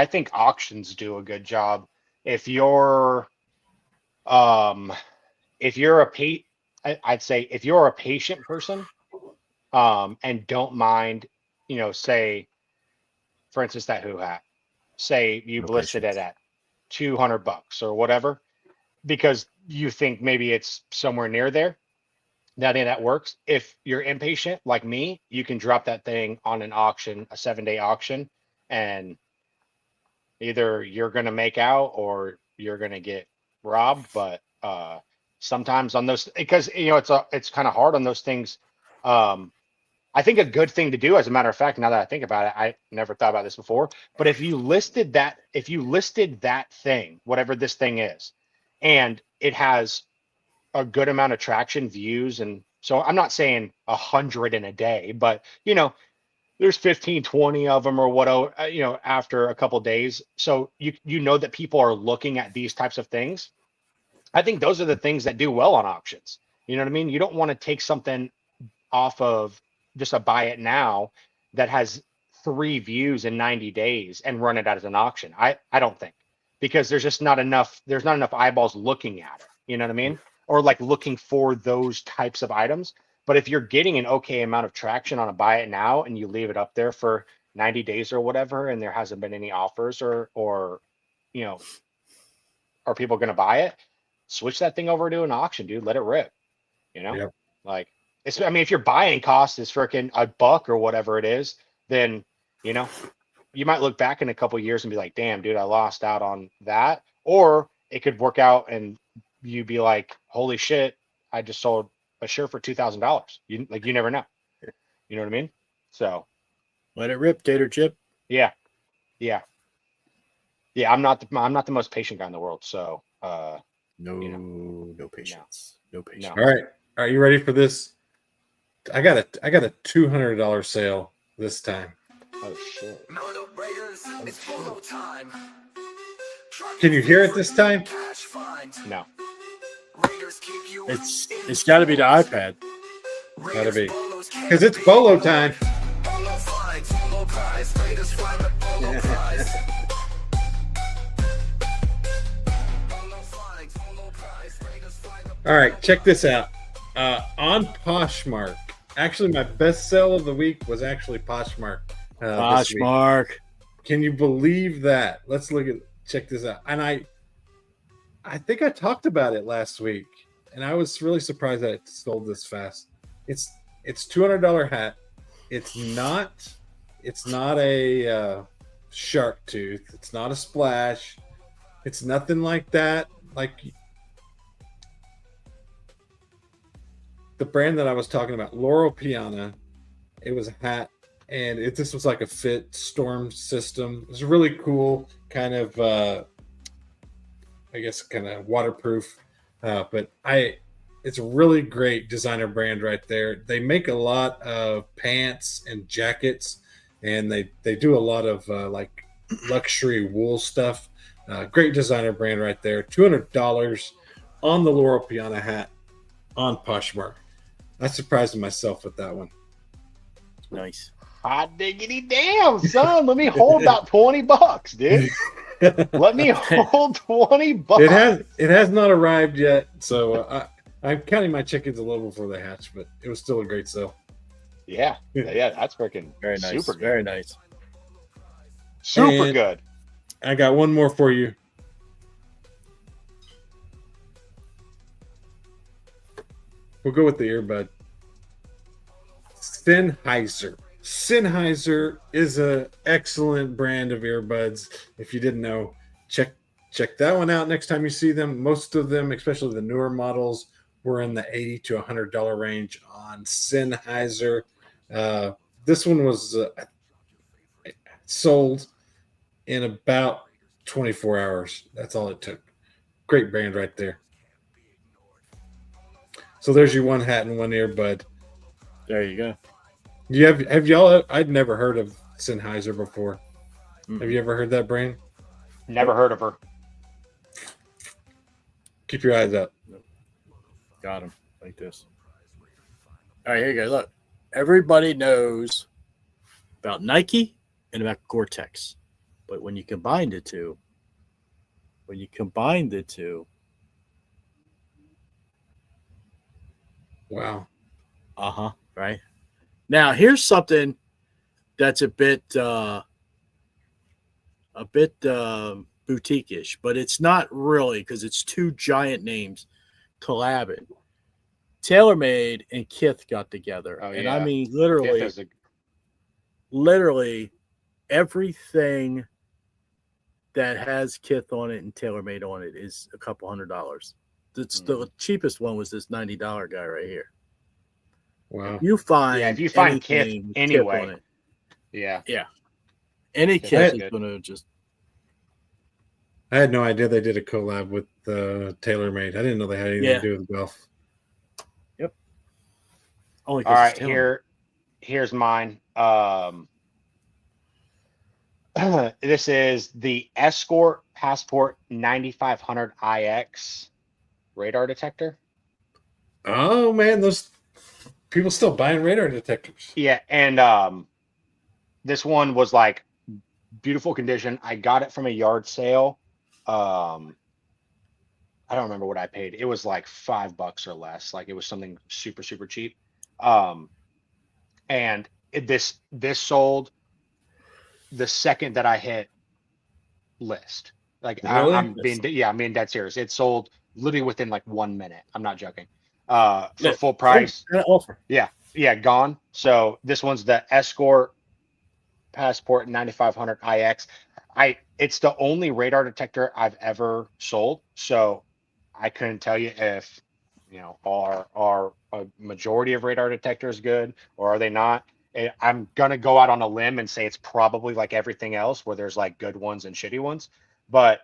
think auctions do a good job. If you're um if you're a I'd say if you're a patient person and don't mind, say for instance that Who hat, say you've No listed it patience. at $200 or whatever because you think maybe it's somewhere near there. Now, that works. If you're impatient like me, you can drop that thing on an auction, a 7-day auction, and either you're going to make out or you're going to get robbed. But sometimes on those, because it's kind of hard on those things. I think a good thing to do, as a matter of fact, now that I think about it, I never thought about this before. But if you listed that thing, whatever this thing is, and it has a good amount of traction, views, and so I'm not saying 100 in a day, but there's 15, 20 of them or what, after a couple of days. So you know that people are looking at these types of things. I think those are the things that do well on auctions. You know what I mean? You don't want to take something off of just a buy it now that has 3 views in 90 days and run it as an auction. I don't think, because there's not enough eyeballs looking at it. You know what I mean? Or like looking for those types of items. But if you're getting an okay amount of traction on a buy it now and you leave it up there for 90 days or whatever, and there hasn't been any offers or are people going to buy it? Switch that thing over to an auction, dude. Let it rip. Yep. Like I mean, if your buying cost is freaking $1 or whatever it is, then you might look back in a couple of years and be like, damn, dude, I lost out on that. Or it could work out and you be like, holy shit, I just sold a shirt for $2,000. You never know. You know what I mean? So Let it rip, Tater Chip. yeah. I'm not the most patient guy in the world. So No, You know. no patience. No patience. All right. Are you ready for this? I got a $200 sale this time. oh shit. Can you hear it this time? No. It's got to be the iPad. Gotta be. Because it's bolo time. All right, check this out. On Poshmark, actually, my best sale of the week was actually Poshmark. This week. Poshmark. Can you believe that? Let's check this out. And I think I talked about it last week, and I was really surprised that it sold this fast. It's $200 hat. It's not a shark tooth. It's not a splash. It's nothing like that. Like the brand that I was talking about, Laurel Piana. It was a hat, and this was like a fit storm system. It was really cool, kind of I guess kind of waterproof. But it's a really great designer brand right there. They make a lot of pants and jackets, and they do a lot of like luxury wool stuff. Great designer brand right there. $200 on the Laurel Piana hat on Poshmark. I surprised myself with that one. Nice. Hot diggity damn, son. Let me hold about $20, dude. Let me hold $20. It has not arrived yet, so I'm counting my chickens a little before they hatch, but it was still a great sale. Yeah, that's freaking Very nice. super good. Very nice. Super And good. I got one more for you. We'll go with the earbud. Sennheiser. Sennheiser is an excellent brand of earbuds. If you didn't know, check that one out next time you see them. Most of them, especially the newer models, were in the $80 to $100 range on Sennheiser. This one was sold in about 24 hours. That's all it took. Great brand right there. So there's your one hat and one earbud. There you go. Have y'all? I'd never heard of Sennheiser before. Have you ever heard that brand? Never heard of her. Keep your eyes up. Got him like this. All right, here you go. Look, everybody knows about Nike and about Gore-Tex, but when you combine the two, Wow. right. Now here's something that's a bit boutique-ish, but it's not really because it's two giant names collabing. TaylorMade and Kith got together, and I mean literally everything that has Kith on it and TaylorMade on it is a couple $100. The cheapest one was this $90 guy right here. Wow. If you find Kith anyway, on it, yeah, any Kith Kith is going to just. I had no idea they did a collab with TaylorMade. I didn't know they had anything to do with golf. Yep. Only all right, here's mine. This is the Escort Passport 9500 IX radar detector. Oh man, those people still buying radar detectors. Yeah, and this one was like beautiful condition. I got it from a yard sale. I don't remember what I paid. It was like $5 or less. Like it was something super, super cheap. And this sold the second that I hit list. Like really? I'm being dead serious. It sold literally within like 1 minute. I'm not joking. For full price. Offer. Yeah, gone. So this one's the Escort Passport 9500 IX. It's the only radar detector I've ever sold. So I couldn't tell you if are a majority of radar detectors good or are they not? I'm gonna go out on a limb and say it's probably like everything else, where there's like good ones and shitty ones. But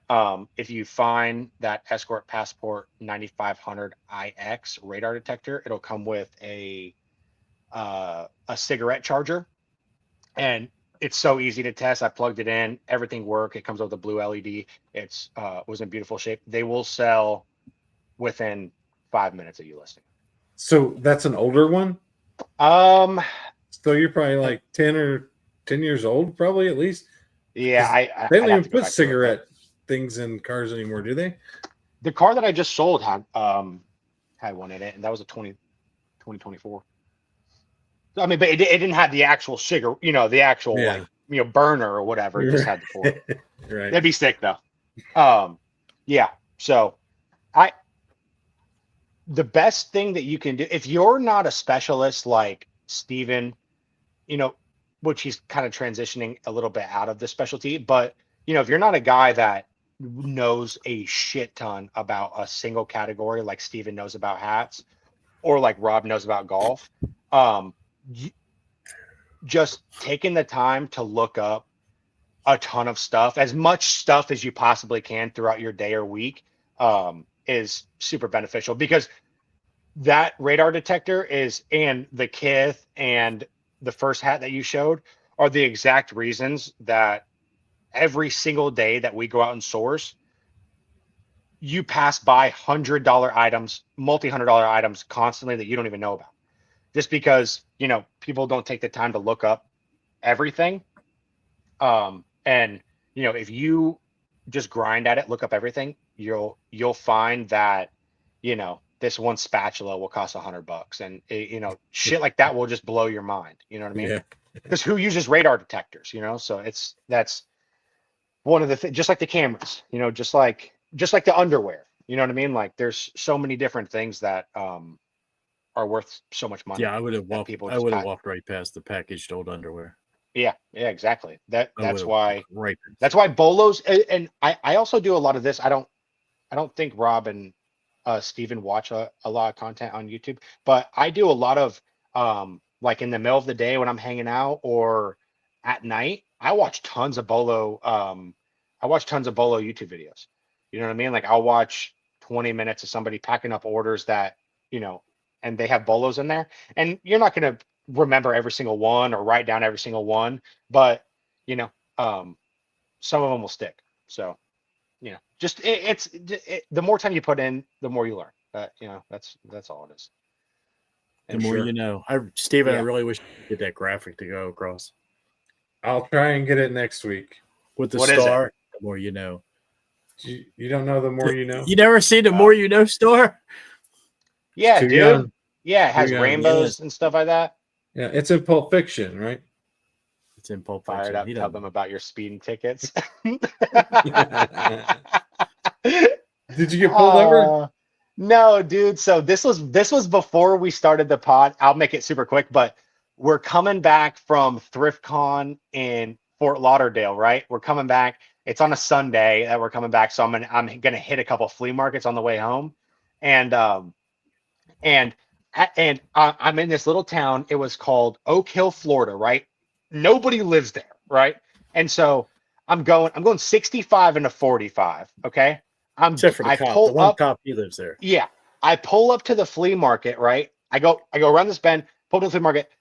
if you find that Escort Passport 9500 IX radar detector, it'll come with a cigarette charger, and it's so easy to test. I plugged it in, everything worked. It comes with a blue LED. It's was in beautiful shape. They will sell within 5 minutes of you listing. So that's an older one. Um, So you're probably like 10 years old, probably at least. yeah, They don't I'd have even to go put back to it, cigarette things in cars anymore, do they? but the car that I just sold had one in it, and that was a 2024. I mean, but it didn't have the actual cigarette, the actual Yeah. like burner or whatever. It just had the port. Right. That'd be sick though. Yeah. So the best thing that you can do if you're not a specialist like Steven, which he's kind of transitioning a little bit out of the specialty, but if you're not a guy that knows a shit ton about a single category like Steven knows about hats or like Rob knows about golf, just taking the time to look up a ton of stuff, as much stuff as you possibly can throughout your day or week, is super beneficial, because that radar detector and the kith and the first hat that you showed are the exact reasons that every single day that we go out and source, you pass by $100 items, multi-$100 items constantly that you don't even know about, just because, people don't take the time to look up everything. And if you just grind at it, look up everything, you'll find that, this one spatula will cost $100, and shit like that will just blow your mind. You know what I mean? Yeah. Because who uses radar detectors? So that's one of the things. Just like the cameras, just like the underwear. You know what I mean? Like there's so many different things that are worth so much money. Yeah, I would have that walked. people I just would have pack. walked right past the packaged old underwear. Yeah, exactly. I That's would've why. walked right. That's why bolos, and I also do a lot of this. I don't think Rob and Steven watch a lot of content on YouTube, but I do a lot of like in the middle of the day when I'm hanging out or at night, I watch tons of bolo YouTube videos. You know what I mean? Like I'll watch 20 minutes of somebody packing up orders that, and they have bolos in there, and you're not going to remember every single one or write down every single one, but some of them will stick. So, just the more time you put in, the more you learn. That's all it is. The And more sure, you know. Steven, I Yeah. really wish you could get that graphic to go across I'll try and get it next week. with the What is it? star. The more you know. You don't know the more you know. You never see the more you know star? yeah, too dude. young. Yeah, it has Too young. rainbows and stuff like that. Yeah, it's in Pulp Fiction, right? It's in Pulp Fired Fiction. up, He tell doesn't them know. about your speeding tickets. Did you get pulled over? No, dude. So this was before we started the pod. I'll make it super quick, but we're coming back from ThriftCon in Fort Lauderdale, right? We're coming back. It's on a Sunday that we're coming back, so I'm gonna hit a couple flea markets on the way home, and I'm in this little town. It was called Oak Hill, Florida, right? Nobody lives there, right? And so I'm going 65 into 45. Okay. Except for the I cop. pull The one up. cop, he lives there. Yeah. I pull up to the flea market, right? I go around this bend, pull to the flea market.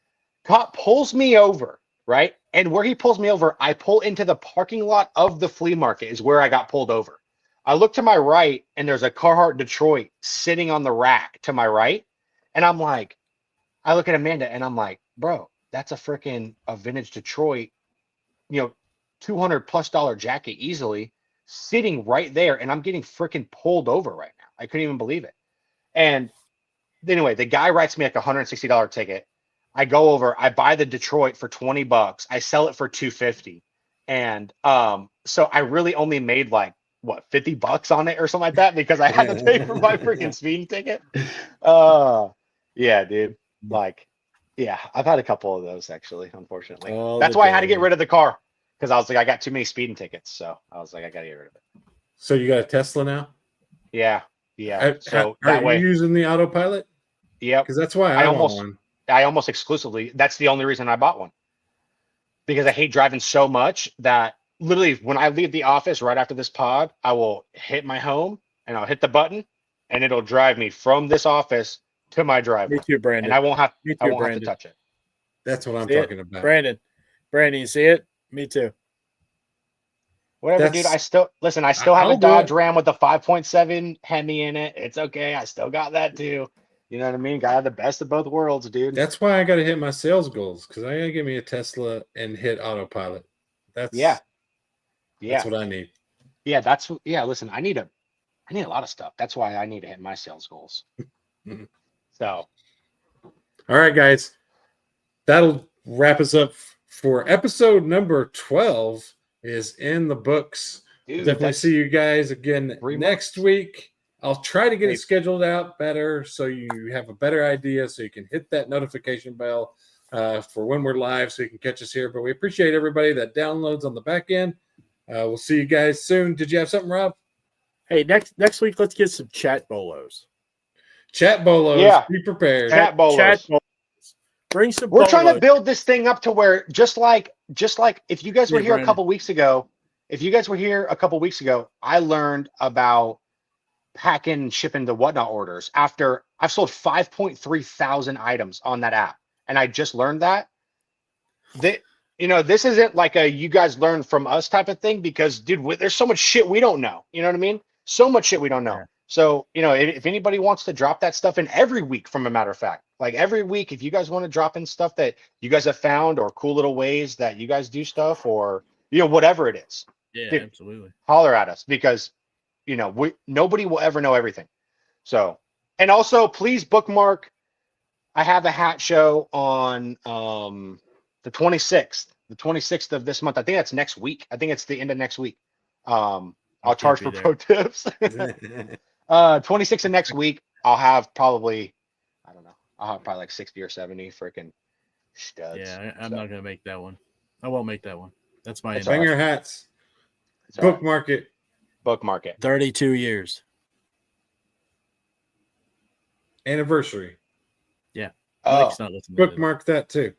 Cop pulls me over, right? And where he pulls me over, I pull into the parking lot of the flea market is where I got pulled over. I look to my right and there's a Carhartt Detroit sitting on the rack to my right. And I'm like, I look at Amanda and I'm like, bro, that's a vintage Detroit, $200+ jacket easily sitting right there. And I'm getting freaking pulled over right now. I couldn't even believe it. And anyway, the guy writes me like a $160 ticket. I go over, I buy the Detroit for $20. I sell it for $250. And so I really only made like what, $50 on it or something like that, because I had to pay for my freaking speeding ticket. Yeah, dude. Like, yeah, I've had a couple of those actually, unfortunately. All That's the why I had to get day. rid of the car, because I was like, I got too many speeding tickets. So I was like, I got to get rid of it. So you got a Tesla now? Yeah. Yeah. So are that you way, using the autopilot? yep. Because that's why I I want almost one. I almost exclusively, that's the only reason I bought one. Because I hate driving so much that literally when I leave the office right after this pod, I will hit my home and I'll hit the button and it'll drive me from this office to my Me driveway. too, And Brandon. I won't have Me I too, won't have to Brandon. touch it. That's what I'm See it? talking about. Brandon, you see it? Me too. Whatever, dude. I still have a I'll do Dodge it. Ram with a 5.7 Hemi in it. It's okay. I still got that too. You know what I mean? Got the best of both worlds, dude. That's why I got to hit my sales goals because I got to give me a Tesla and hit autopilot. That's Yeah. That's what I need. Yeah. Listen, I need a lot of stuff. That's why I need to hit my sales goals. Mhm. So All right, guys, that'll wrap us up for episode number 12. Is in the books. dude, Definitely that's see you guys again 3 next months. week. I'll try to get Hey. it scheduled out better so you have a better idea so you can hit that notification bell for when we're live so you can catch us here. But we appreciate everybody that downloads on the back end. We'll see you guys soon. Did you have something, Rob? Hey, next week let's get some chat bolos. Chat bolos. Yeah. Be prepared. Chat bolos. Chat bolos. Bring some. We're trying to bolos. build this thing up to where just like if you guys were Yeah, here a Brandon. couple weeks ago, I learned about packing and shipping the whatnot orders after I've sold 5.3 thousand items on that app. And I just learned that this isn't like a you guys learn from us type of thing because dude, there's so much shit we don't know. You know what I mean? So much shit we don't know. Yeah. So, if anybody wants to drop that stuff in every week, from a matter of fact, like every week, if you guys want to drop in stuff that you guys have found or cool little ways that you guys do stuff or, whatever it is, Yeah, dude, absolutely. holler at us because, nobody will ever know everything. So, and also please bookmark. I have a hat show on the 26th of this month. I think that's next week. I think it's the end of next week. I'll can't charge be for there. pro tips. 26th of next week, I'll have probably, I don't know, I'll have probably like 60 or 70 freaking studs. Yeah, I'm So, not gonna make that one. I won't make that one. That's my It's end. all right. Banger hats. it's all right. Bookmark it. Bookmark it. 32 years. Anniversary. Oh, Mike's not listening to this. Bookmark that too.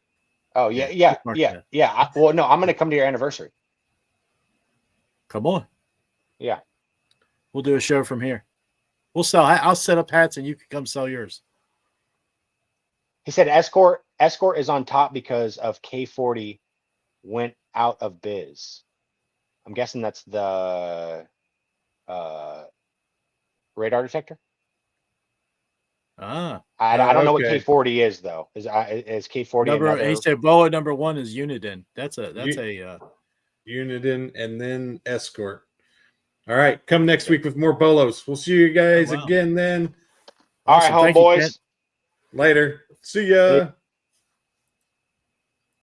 oh yeah. bookmark that. Well, no, I'm going to come to your anniversary. Come on. Yeah. We'll do a show from here. We'll sell. I'll set up hats and you can come sell yours. He said Escort is on top because of K40 went out of biz. I'm guessing that's the radar detector. Ah. I don't know what okay. K40 is though. Is K40 another? He said BOA number 1 is Uniden. That's a Uniden and then Escort. All right. Come next week with more bolos. We'll see you guys Oh, wow. again then. All Awesome. right, Thank you, homeboys. Kent. Later. See ya.